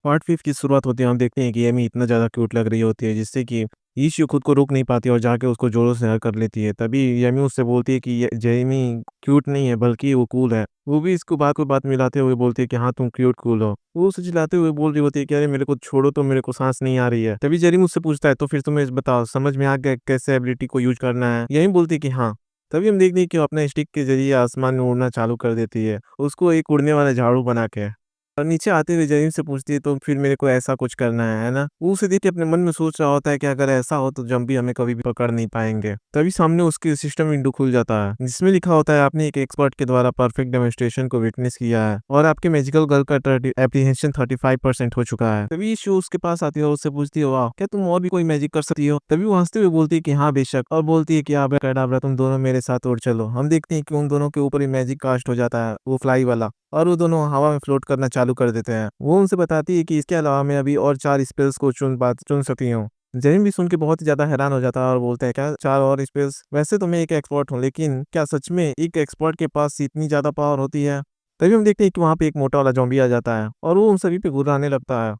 Part 5 की शुरुआत होती है, हम देखते हैं कि एमी इतना ज़्यादा क्यूट लग रही होती है जिससे कि यीशु खुद को रोक नहीं पाती और जाके उसको ज़ोरों से हग कर लेती है। तभी एमी उससे बोलती है कि ये जेमी क्यूट नहीं है बल्कि वो कूल है। वो भी इसको बात को बात मिलाते हुए बोलती है कि हाँ, तुम क्यूट कूल हो। वो उसे चिल्लाते हुए बोल रही होती है कि अरे मेरे को छोड़ो, तो मेरे को साँस नहीं आ रही है। तभी जेरी मुझसे पूछता है, तो फिर तुम्हें बताओ समझ में आ गया कैसे एबिलिटी को यूज़ करना है? यमी बोलती है कि हाँ। तभी हम देखते हैं कि वो अपने स्टिक के ज़रिए आसमान में उड़ना चालू कर देती है। उसको एक उड़ने वाला झाड़ू बना के। और नीचे आते हुए ज़मीन से पूछती है, तो फिर मेरे को ऐसा कुछ करना है ना? वो उसे देख के अपने मन में सोच रहा होता है कि अगर ऐसा हो तो ज़ॉम्बी हमें कभी भी पकड़ नहीं पाएँगे। तभी सामने उसके सिस्टम विंडो खुल जाता है, जिसमें लिखा होता है आपने एक एक्सपर्ट के द्वारा परफेक्ट डेमोंस्ट्रेशन को विटनेस किया है और आपके मैजिकल गर्ल का एप्रीहेंशन 35% हो चुका है। तभी शो उसके पास आती है और उससे पूछती है, वाह! क्या तुम और भी कोई मैजिक कर सकती हो? तभी वो हँसते हुए बोलती है कि हाँ, बेशक, और बोलती है कि अब्राकैडाब्रा तुम दोनों मेरे साथ उड़ चलो। हम देखते हैं कि उन दोनों के ऊपर ही मैजिक कास्ट हो जाता है, वो फ्लाई वाला। और वो दोनों हवा में फ्लोट करना चालू कर देते हैं। वो उनसे बताती है कि इसके अलावा मैं अभी और 4 स्पेल्स को चुन सकती हूँ। जेन भी सुन के बहुत ही ज़्यादा हैरान हो जाता है और बोलता है, क्या 4 और स्पेल्स? वैसे तो मैं एक एक्सपर्ट हूँ, लेकिन क्या सच में एक एक्सपर्ट के पास इतनी ज़्यादा पावर होती है? तभी हम देखते हैं कि वहाँ पे एक मोटा वाला ज़ॉम्बी आ जाता है और वो उन सभी पे गुर्राने लगता है।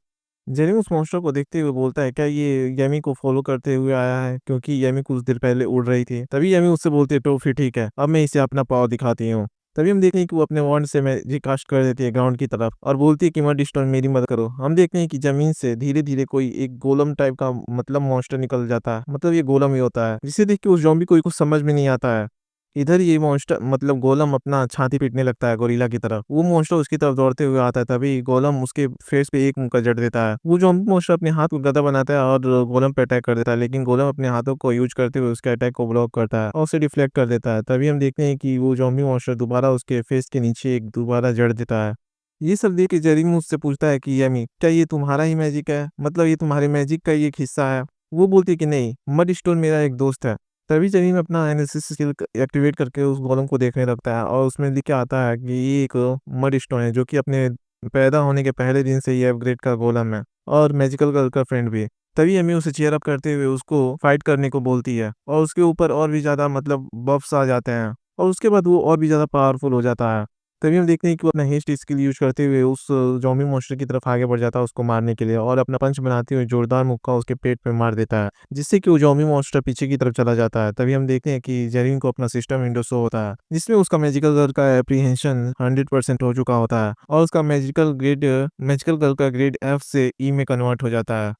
जेनी उस मॉन्स्टर को देखते हुए बोलता है, क्या ये येमी को फॉलो करते हुए आया है? क्योंकि येमी कुछ देर पहले उड़ रही थी। तभी येमी उससे बोलती है, तो फिर ठीक है, अब मैं इसे अपना पावर दिखाती हूँ। तभी हम देखते हैं कि वो अपने वॉन्ड से मैजिक कास्ट कर देती है ग्राउंड की तरफ और बोलती है कि मड स्टोन मेरी मदद करो। हम देखते हैं कि जमीन से धीरे-धीरे कोई एक गोलम टाइप का मतलब मॉन्स्टर निकल जाता है। मतलब ये गोलम ही होता है, जिसे देख के उस ज़ॉम्बी को कुछ समझ में नहीं आता है। इधर ये मॉन्स्टर मतलब गोलम अपना छाती पीटने लगता है गोरिल्ला की तरफ। वो मॉन्स्टर उसकी तरफ दौड़ते हुए आता है, तभी गोलम उसके फेस पे एक मुक्का जड़ देता है। वो ज़ॉम्बी मॉन्स्टर अपने हाथ को गदा बनाता है और गोलम पे अटैक कर देता है, लेकिन गोलम अपने हाथों को यूज़ करते हुए उसके अटैक को ब्लॉक करता है और उसे डिफ्लेक्ट कर देता है। तभी हम देखते हैं कि वो ज़ॉम्बी मॉन्स्टर दोबारा उसके फेस के नीचे एक दोबारा जड़ देता है। ये सब देख के जेरी मुझसे पूछता है कि यमी, क्या ये तुम्हारा ही मैजिक है? मतलब ये तुम्हारे मैजिक का ही एक हिस्सा है? वो बोलती है कि नहीं, मड स्टोन मेरा एक दोस्त है। तभी जरीन अपना एनालिसिस स्किल एक्टिवेट करके उस गोलम को देखने लगता है और उसमें लिख के आता है कि ये एक मड स्टोन है, जो कि अपने पैदा होने के पहले दिन से ही अपग्रेड का गोलम है और मैजिकल गर्ल का फ्रेंड भी। तभी अम्मी उसे चीयर अप करते हुए उसको फाइट करने को बोलती है और उसके ऊपर और भी ज़्यादा मतलब बफ्स आ जाते हैं और उसके बाद वो और भी ज़्यादा पावरफुल हो जाता है। तभी हम देखते हैं कि वो अपना हेस्ट स्किल यूज़ करते हुए उस ज़ॉम्बी मॉन्स्टर की तरफ आगे बढ़ जाता है उसको मारने के लिए और अपना पंच बनाते हुए जोरदार मुक्का उसके पेट पे मार देता है, जिससे कि वो ज़ॉम्बी मॉन्स्टर पीछे की तरफ चला जाता है। तभी हम देखते हैं कि जेरिन को अपना सिस्टम विंडो शो होता है, जिसमें उसका मैजिकल गर्ल का एप्रीहेंशन 100% हो चुका होता है और उसका मैजिकल गर्ल का ग्रेड एफ से ई में कन्वर्ट हो जाता है।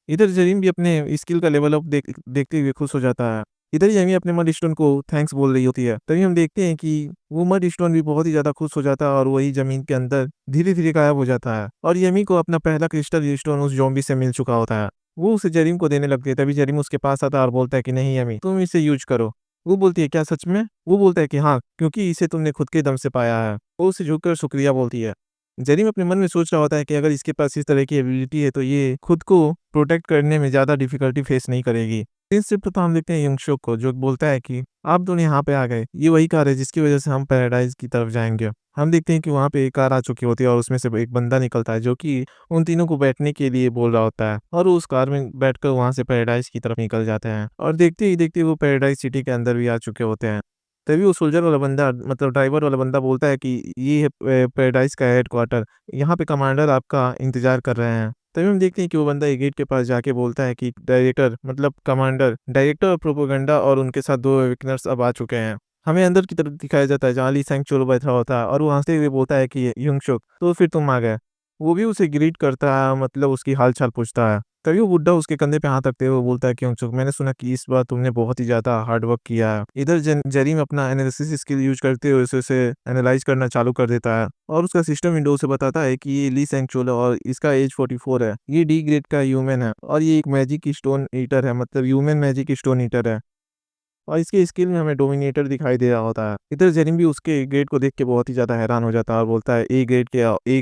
इधर जेरिन भी अपने स्किल का लेवल अप देखते हुए खुश हो जाता है। इधर येमी अपने मड स्टोन को थैंक्स बोल रही होती है। तभी हम देखते हैं कि वो मड स्टोन भी बहुत ही ज़्यादा खुश हो जाता है और वही ज़मीन के अंदर धीरे-धीरे गायब हो जाता है और येमी को अपना पहला क्रिस्टल स्टोन उस ज़ॉम्बी से मिल चुका होता है। वो उसे जेरिम को देने लगती है, तभी जेरिम उसके पास आता है और बोलता है कि नहीं येमी, तुम इसे यूज़ करो। वो बोलती है, क्या सच में? वो बोलता है कि हाँ, क्योंकि इसे तुमने खुद के दम से पाया है। वो उसे झुककर शुक्रिया बोलती है। जेरिम अपने मन में सोच रहा होता है कि अगर इसके पास इस तरह की एबिलिटी है तो ये खुद को प्रोटेक्ट करने में ज़्यादा डिफ़िकल्टी फेस नहीं करेगी। इस शिफ्ट तो हम देखते हैं यंगशो को, जो बोलता है कि आप दोनों यहाँ पे आ गए, ये वही कार है जिसकी वजह से हम पैराडाइज की तरफ जाएंगे। हम देखते हैं कि वहाँ पे एक कार आ चुकी होती है और उसमें से एक बंदा निकलता है, जो कि उन तीनों को बैठने के लिए बोल रहा होता है और वो उस कार में बैठकर वहाँ से पैराडाइज की तरफ निकल जाते हैं और देखते ही देखते वो पैराडाइज सिटी के अंदर भी आ चुके होते हैं। तभी वो सोल्जर वाला बंदा मतलब ड्राइवर वाला बंदा बोलता है कि ये है पैराडाइज का हेडक्वार्टर, यहाँ पे कमांडर आपका इंतजार कर रहे हैं। तभी हम देखते हैं कि वो बंदा एक गेट के पास जाके बोलता है कि डायरेक्टर ऑफ प्रोपेगेंडा और उनके साथ 2 विटनेस अब आ चुके हैं। हमें अंदर की तरफ दिखाया जाता है जहाँ ली सैंग चोलो बैठा होता है और वो हँसते हुए बोलता है कि युंगसुक, तो फिर तुम आ गए। वो भी उसे ग्रीट करता है, मतलब उसकी हाल-चाल पूछता है। तभी वो बुड्ढा उसके कंधे पे हाथ रखते हुए बोलता है कि युंगसुक, मैंने सुना कि इस बार तुमने बहुत ही ज़्यादा हार्ड वर्क किया है। इधर जेरीम अपना एनालिसिस स्किल यूज़ करते हुए उसे एनालाइज़ करना चालू कर देता है और उसका सिस्टम विंडो उसे बताता है कि ये ली सैंग चोलो और इसका एज 44 है। ये डी ग्रेड का ह्यूमन है और ये एक मैजिक स्टोन ईटर है, मतलब ह्यूमन मैजिक स्टोन ईटर है। और इसके स्किल में हमें डोमिनेटर दिखाई दे रहा होता है। इधर जेनिम भी उसके ग्रेड को देख के बहुत ही ज़्यादा हैरान हो जाता है और बोलता है, ए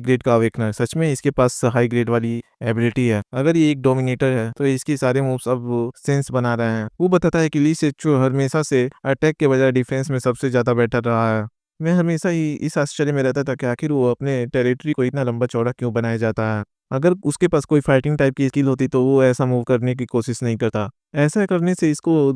ग्रेड का अवेकनर, सच में इसके पास हाई ग्रेड वाली एबिलिटी है। अगर ये एक डोमिनेटर है तो इसके सारे मूव्स अब सेंस बना रहे हैं। वो बताता है कि ली सेचुर हमेशा से अटैक के बजाय डिफेंस में सबसे ज़्यादा बेटर रहा है। मैं हमेशा ही इस आश्चर्य में रहता था कि आखिर वो अपने टेरिटरी को इतना लंबा चौड़ा क्यों बनाया जाता है। अगर उसके पास कोई फाइटिंग टाइप की स्किल होती तो वो ऐसा मूव करने की कोशिश नहीं करता। ऐसा करने से इसको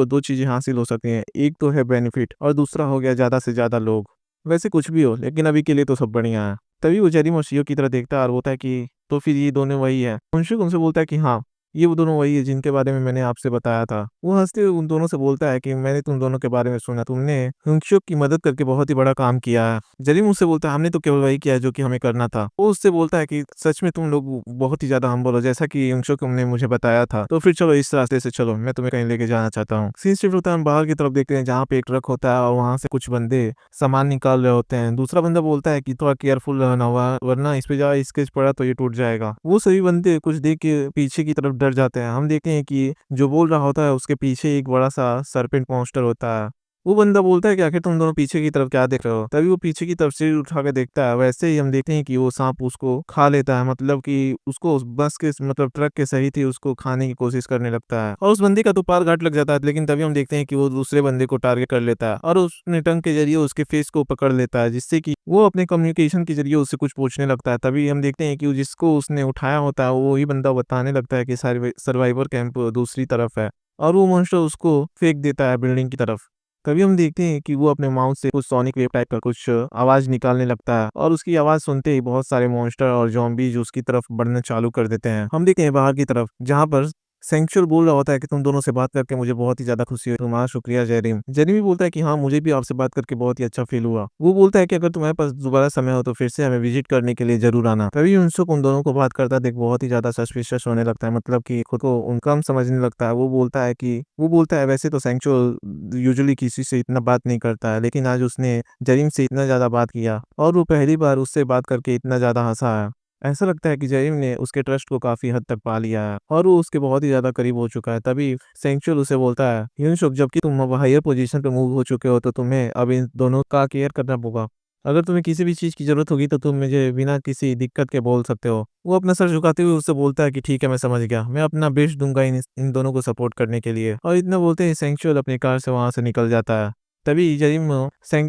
2 चीज़ें हासिल हो सकती हैं। एक तो है बेनिफिट और दूसरा हो गया ज़्यादा से ज़्यादा लोग। वैसे कुछ भी हो, लेकिन अभी के लिए तो सब बढ़िया है। तभी वो जेरिम और शियो की तरफ देखता है और बोलता है कि तो फिर ये दोनों वही है। युनसुक उनसे बोलता है कि हाँ, ये वो दोनों वही है जिनके बारे में मैंने आपसे बताया था। वो हँसते हुए उन दोनों से बोलता है कि मैंने तुम दोनों के बारे में सुना, तुमने युनसुक की मदद करके बहुत ही बड़ा काम किया है। जेरिम उससे बोलता है हमने तो केवल वही किया है जो कि हमें करना था। वो उससे बोलता है कि सच में तुम लोग बहुत ही ज्यादा हम्बल हो, जैसा कि युनसुक ने मुझे बताया था। तो फिर चलो इस रास्ते से चलो, मैं तुम्हें कहीं लेके जाना चाहता हूँ। सीन शिफ्ट होता है, हम बाहर की तरफ देखते हैं जहाँ पे एक ट्रक होता है और वहाँ से कुछ बंदे सामान निकाल रहे होते हैं। दूसरा बंदा बोलता है कि थोड़ा केयरफुल रहना हुआ, वरना इस पे जा स्केच पड़ा तो ये टूट जाएगा। वो सभी बंदे कुछ देख के पीछे की तरफ डर जाते हैं। हम देखते हैं कि जो बोल रहा होता है उसके पीछे एक बड़ा सा सरपेंट मॉन्स्टर होता है। वो बंदा बोलता है कि आखिर तुम दोनों पीछे की तरफ क्या देख रहे हो? तभी वो पीछे की तरफ सिर उठा के देखता है। वैसे ही हम देखते हैं कि वो सांप उसको खा लेता है, मतलब कि उसको उस बस के मतलब ट्रक के सहित ही उसको खाने की कोशिश करने लगता है और उस बंदे का तो पार घाट लग जाता है। लेकिन तभी हम देखते हैं कि वो दूसरे बंदे को टारगेट कर लेता है और उसने टंग के जरिए उसके फेस को पकड़ लेता है, जिससे कि वो अपने कम्युनिकेशन के जरिए उससे कुछ पूछने लगता है। तभी हम देखते हैं कि वो जिसको उसने उठाया होता है वही बंदा बताने लगता है कि सर्वाइवर कैंप दूसरी तरफ है और वो मॉन्स्टर उसको फेंक देता है बिल्डिंग की तरफ। तभी हम देखते हैं कि वो अपने माउथ से कुछ सोनिक वेव टाइप का कुछ आवाज निकालने लगता है और उसकी आवाज सुनते ही बहुत सारे मॉन्स्टर और ज़ॉम्बीज़ उसकी तरफ बढ़ना चालू कर देते हैं। हम देखते हैं बाहर की तरफ जहाँ पर सेंचुअल बोल रहा होता है कि तुम दोनों से बात करके मुझे बहुत ही ज्यादा खुशी हुई, तुम्हारा शुक्रिया जेरिम। जेरिम भी बोलता है कि हाँ, मुझे भी आपसे बात करके बहुत ही अच्छा फील हुआ। वो बोलता है कि अगर तुम्हारे पास दोबारा समय हो तो फिर से हमें विजिट करने के लिए जरूर आना। तभी युनसुक उन दोनों को बात करता देख बहुत ही ज्यादा सस्पिशियस होने लगता है, मतलब कि खुद को उनका समझने लगता है। वो बोलता है वैसे तो सेंचुअल यूजुअली किसी से इतना बात नहीं करता है, लेकिन आज उसने जेरिम से इतना ज्यादा बात किया और वो पहली बार उससे बात करके इतना ज्यादा हंसा है। ऐसा लगता है कि जरीम ने उसके ट्रस्ट को काफी हद तक पा लिया है और वो उसके बहुत ही ज्यादा करीब हो चुका है। तभी सेंचुअल उसे बोलता है यूनसुक, जबकि तुम अब हायर पोजीशन पे मूव हो चुके हो तो तुम्हें अब इन दोनों का केयर करना होगा। अगर तुम्हें किसी भी चीज की जरूरत होगी तो तुम मुझे बिना किसी दिक्कत के बोल सकते हो। वो अपना सर झुकाते हुए उससे बोलता है कि ठीक है, मैं समझ गया, मैं अपना बेस्ट दूंगा इन दोनों को सपोर्ट करने के लिए। और इतना बोलते ही सेंचुअल अपनी कार से वहां से निकल जाता है। तभी जरीम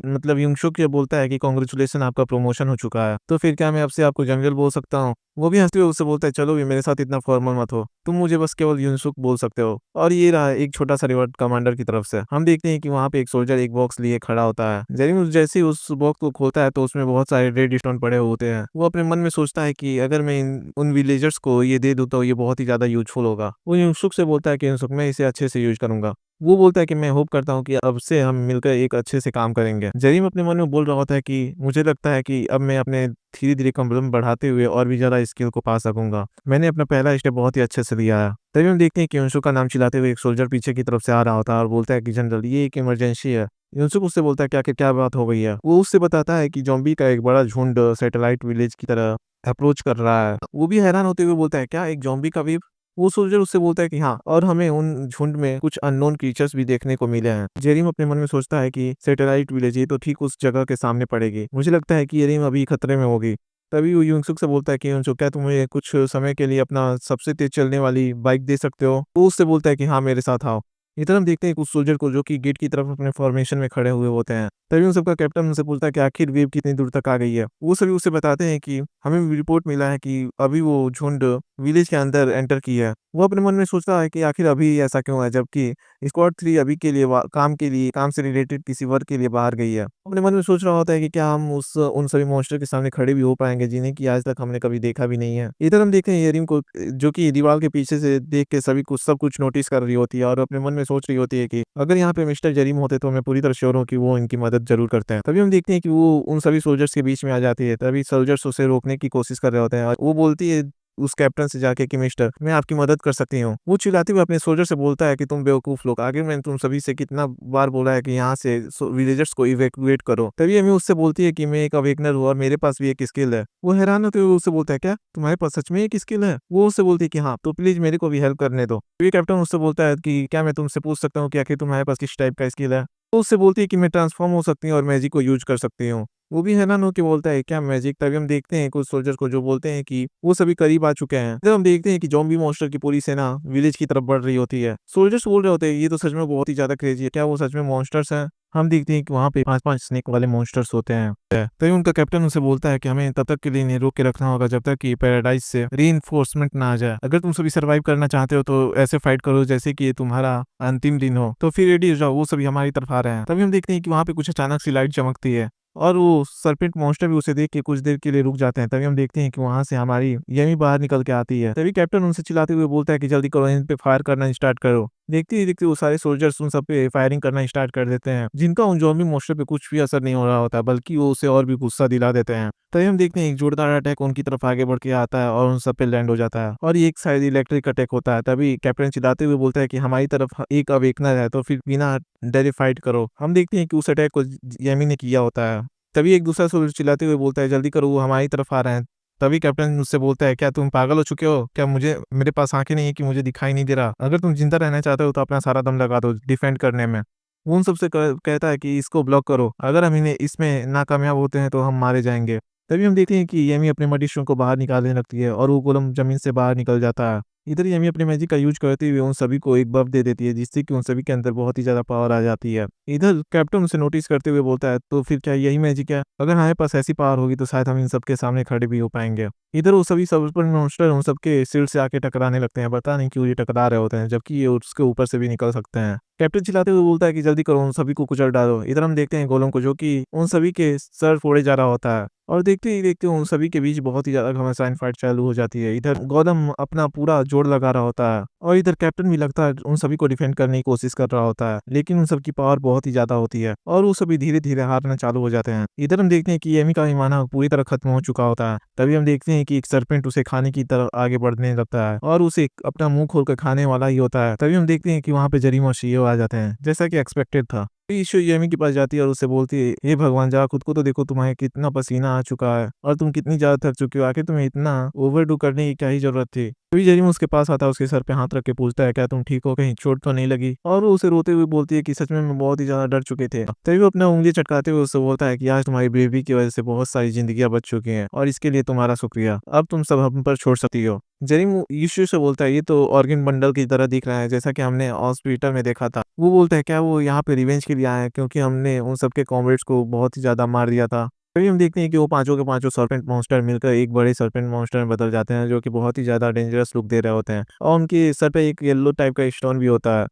मतलब युनसुक ये बोलता है कि कांग्रेचुलेशन, आपका प्रमोशन हो चुका है, तो फिर क्या मैं आपसे आपको जनरल बोल सकता हूँ? वो भी हंसते हुए उससे बोलता है चलो भी मेरे साथ इतना फॉर्मल मत हो, तुम मुझे बस केवल युनसुक बोल सकते हो। और ये रहा एक छोटा सा रिवॉर्ड कमांडर की तरफ से। हम देखते हैं कि वहाँ पे एक सोल्जर एक बॉक्स लिए खड़ा होता है। जरीम जैसे ही उस बॉक्स को खोलता है तो उसमें बहुत सारे रेड स्टोन पड़े होते हैं। वो अपने मन में सोचता है कि अगर मैं उन विलेजर्स को ये दे दूं तो ये बहुत ही ज्यादा यूजफुल होगा। वो युनसुक से बोलता है कि युनसुक, मैं इसे अच्छे से यूज करूंगा। वो बोलता है कि मैं होप करता हूँ कि अब से हम मिलकर एक अच्छे से काम करेंगे। जरीम अपने मन में बोल रहा होता है कि मुझे लगता है कि अब मैं अपने धीरे धीरे कम बढ़ाते हुए और भी ज्यादा स्किल को पा सकूंगा। मैंने अपना पहला स्टेप बहुत ही अच्छे से लिया है। तभी हम देखते हैं कि युनसुक का नाम चिल्लाते हुए एक सोल्जर पीछे की तरफ से आ रहा होता है और बोलता है कि जनरल, ये एक इमरजेंसी है। युनसुक उससे बोलता है कि आखिर क्या बात हो गई है। वो उससे बताता है कि जॉम्बी का एक बड़ा झुंड सैटेलाइट विलेज की तरह अप्रोच कर रहा है। वो भी हैरान होते हुए बोलता है, क्या एक जॉम्बी का वेव? वो सोल्जर उससे बोलता है कि हाँ, और हमें उन झुंड में कुछ अननोन क्रीचर्स भी देखने को मिले हैं। जेरिम अपने मन में सोचता है कि सैटेलाइट विलेज ये तो ठीक उस जगह के सामने पड़ेगी, मुझे लगता है कि जेरिम अभी खतरे में होगी। तभी वो युनसुक से बोलता है कि युनसुक, क्या तुम मुझे कुछ समय के लिए अपना सबसे तेज चलने वाली बाइक दे सकते हो? वो उससे बोलता है कि हाँ, मेरे साथ आओ। इधर हम देखते हैं कुछ सोल्जर को जो कि गेट की तरफ अपने फॉर्मेशन में खड़े हुए होते हैं। तभी उन सबका कैप्टन उनसे पूछता है कि आखिर वेव कितनी दूर तक आ गई है। वो सभी उसे बताते हैं कि हमें भी रिपोर्ट मिला है कि अभी वो झुंड विलेज के अंदर एंटर की है। वो अपने मन में सोचता है कि आखिर अभी ऐसा क्यों है, जबकि स्क्वाड 3 अभी के लिए काम से रिलेटेड किसी वर्क के लिए बाहर गई है। अपने मन में सोच रहा होता है कि क्या हम उस उन सभी मॉन्स्टर के सामने खड़े भी हो पाएंगे जिन्हें कि आज तक हमने कभी देखा भी नहीं है। इधर हम देखते हैं येरिम को जो कि दीवार के पीछे से देख के सभी कुछ सब कुछ नोटिस कर रही होती है और अपने मन में सोच रही होती है कि अगर यहाँ पे मिस्टर जरीम होते तो मैं पूरी तरह श्योर हूँ कि वो इनकी मदद जरूर करते हैं। तभी हम देखते हैं कि वो उन सभी सोल्जर्स के बीच में आ जाती है। तभी सोल्जर्स उसे रोकने की कोशिश कर रहे होते हैं और वो बोलती है उस कैप्टन से जाके कि मिस्टर, मैं आपकी मदद कर सकती हूँ। वो चिल्लाते हुए अपने सोल्जर से बोलता है कि तुम बेवकूफ लोग, आगे मैंने तुम सभी से कितना बार बोला है कि यहाँ से विलेजर्स को इवैक्यूएट करो। तभी हमें उससे बोलती है कि मैं एक अवेकनर हूँ और मेरे पास भी एक स्किल है। वो हैरान होते हुए उससे बोलता है, क्या तुम्हारे पास सच में एक स्किल है? वो उससे बोलती है कि हाँ, तो प्लीज मेरे को भी हेल्प करने दो। तो ये कैप्टन उससे बोलता है कि क्या मैं तुमसे पूछ सकता हूँ कि आखिर तुम्हारे पास किस टाइप का स्किल है? तो उससे बोलती है कि मैं ट्रांसफॉर्म हो सकती हूँ और मैजिक को यूज कर सकती हूँ। वो भी हैरान होकर बोलता है, क्या मैजिक? तभी हम देखते हैं कुछ सोल्जर को जो बोलते हैं कि वो सभी करीब आ चुके हैं। जब हम देखते हैं कि ज़ॉम्बी मॉन्स्टर की पूरी सेना विलेज की तरफ बढ़ रही होती है। सोल्जर्स बोल रहे होते हैं, ये तो सच में बहुत ही ज्यादा क्रेजी है, क्या वो सच में मॉन्स्टर्स हैं? हम देखते हैं कि वहाँ पे 5-5 स्नेक वाले मॉन्स्टर्स होते हैं। तभी उनका कैप्टन उसे बोलता है कि हमें तब तक के लिए इन्हें रोक के रखना होगा जब तक कि पैराडाइज से रीइंफोर्समेंट ना आ जाए। अगर तुम सभी सर्वाइव करना चाहते हो तो ऐसे फाइट करो जैसे कि ये तुम्हारा अंतिम दिन हो, तो फिर रेडी हो जाओ, वो सभी हमारी तरफ आ रहे हैं। तभी हम देखते हैं कि वहाँ पे कुछ अचानक सी लाइट चमकती है और वो सर्पेंट मॉन्स्टर भी उसे देख के कुछ देर के लिए रुक जाते हैं। तभी हम देखते हैं कि वहाँ से हमारी यमी बाहर निकल के आती है। तभी कैप्टन उनसे चिल्लाते हुए बोलता है कि जल्दी करो, इन पे फायर करना स्टार्ट करो। देखते ही देखते वो सारे सोल्जर्स उन सब पे फायरिंग करना स्टार्ट कर देते हैं, जिनका उन ज़ॉम्बी मॉन्स्टर पे कुछ भी असर नहीं हो रहा होता, बल्कि वो उसे और भी गुस्सा दिला देते हैं। तभी हम देखते हैं एक जोरदार अटैक उनकी तरफ आगे बढ़ के आता है और उन सब पे लैंड हो जाता है, और ये एक शायद इलेक्ट्रिक अटैक होता है। तभी कैप्टन चिल्लाते हुए बोलता है कि हमारी तरफ एक अवेकनर है, तो फिर बिना डरे फाइट करो। हम देखते हैं कि उस अटैक को येमी ने किया होता है। तभी एक दूसरा सोल्जर चिल्लाते हुए बोलता है, जल्दी करो, वो हमारी तरफ आ रहे हैं। तभी कैप्टन मुझसे बोलता है, क्या तुम पागल हो चुके हो? क्या मुझे मेरे पास आंखें नहीं है कि मुझे दिखाई नहीं दे रहा? अगर तुम जिंदा रहना चाहते हो तो अपना सारा दम लगा दो डिफेंड करने में। वो उन सबसे कहता है कि इसको ब्लॉक करो, अगर हम इन्हें इसमें नाकामयाब होते हैं तो हम मारे जाएंगे। तभी हम देखते हैं कि येमी अपने मडिशों को बाहर निकालने लगती है और वो गोलम जमीन से बाहर निकल जाता है। इधर येमी अपने मैजिक का यूज करते हुए उन सभी को एक बफ दे देती है, जिससे कि उन सभी के अंदर बहुत ही ज्यादा पावर आ जाती है। इधर कैप्टन उसे नोटिस करते हुए बोलता है, तो फिर क्या यही मैजिक है? अगर हमारे पास ऐसी पावर होगी तो शायद हम इन सबके सामने खड़े भी हो पाएंगे। इधर वो सभी सुपर मॉन्स्टर उन सबके सिर से आके टकराने लगते हैं। पता नहीं क्यों ये टकरा रहे होते हैं, जबकि ये उसके ऊपर से भी निकल सकते हैं। कैप्टन चिल्लाते हुए बोलता है कि जल्दी करो, उन सभी को कुचल डालो। इधर हम देखते हैं गोलम को, जो कि उन सभी के सर फोड़े जा रहा होता है, और देखते ही देखते उन सभी के बीच बहुत ही ज्यादा घमासान फाइट चालू हो जाती है। इधर गौतम अपना पूरा जोर लगा रहा होता है, और इधर कैप्टन भी लगता है उन सभी को डिफेंड करने की कोशिश कर रहा होता है, लेकिन उन सबकी पावर बहुत ही ज्यादा होती है और वो सभी धीरे धीरे हारना चालू हो जाते हैं। इधर हम देखते हैं कि एमी का ईमाना पूरी तरह खत्म हो चुका होता है। तभी हम देखते हैं कि एक सर्पेंट उसे खाने की तरफ आगे बढ़ने लगता है और उसे अपना मुंह खोल कर खाने वाला ही होता है। तभी हम देखते हैं कि वहां पे जरीम और शियो आ जाते हैं, जैसा कि एक्सपेक्टेड था। ईशो येमी के पास जाती है और उससे बोलती है, हे भगवान, जा खुद को तो देखो, तुम्हें कितना पसीना आ चुका है और तुम कितनी ज्यादा थक चुके हो, आखिर तुम्हें इतना ओवरडू करने की क्या ही जरूरत थी? तभी जेरिम उसके पास आता है, उसके सर पे हाथ रख के पूछता है, क्या तुम ठीक हो, कहीं चोट तो नहीं लगी? और वो उसे रोते हुए बोलती है कि सच में मैं बहुत ही ज्यादा डर चुके थे। तभी वो अपना उंगली चटकाते हुए उससे बोलता है कि आज तुम्हारी बेबी की वजह से बहुत सारी जिंदगियां बच चुकी हैं और इसके लिए तुम्हारा शुक्रिया, अब तुम सब हम पर छोड़ सकती हो। जेरिम यीशु से बोलता है, ये तो ऑर्गन बंडल की तरह दिख रहा है, जैसा कि हमने हॉस्पिटल में देखा था। वो बोलता है, क्या वो यहाँ पे रिवेंज के लिए आए हैं, क्योंकि हमने उन सबके कॉमरेड्स को बहुत ही ज्यादा मार दिया था। तभी हम देखते हैं कि वो पांचों के पांचों सर्पेंट मॉन्स्टर मिलकर एक बड़े सर्पेंट मॉन्स्टर में बदल जाते हैं, जो कि बहुत ही ज्यादा डेंजरस लुक दे रहे होते हैं, और उनके सर पे एक येलो टाइप का स्टोन भी होता है।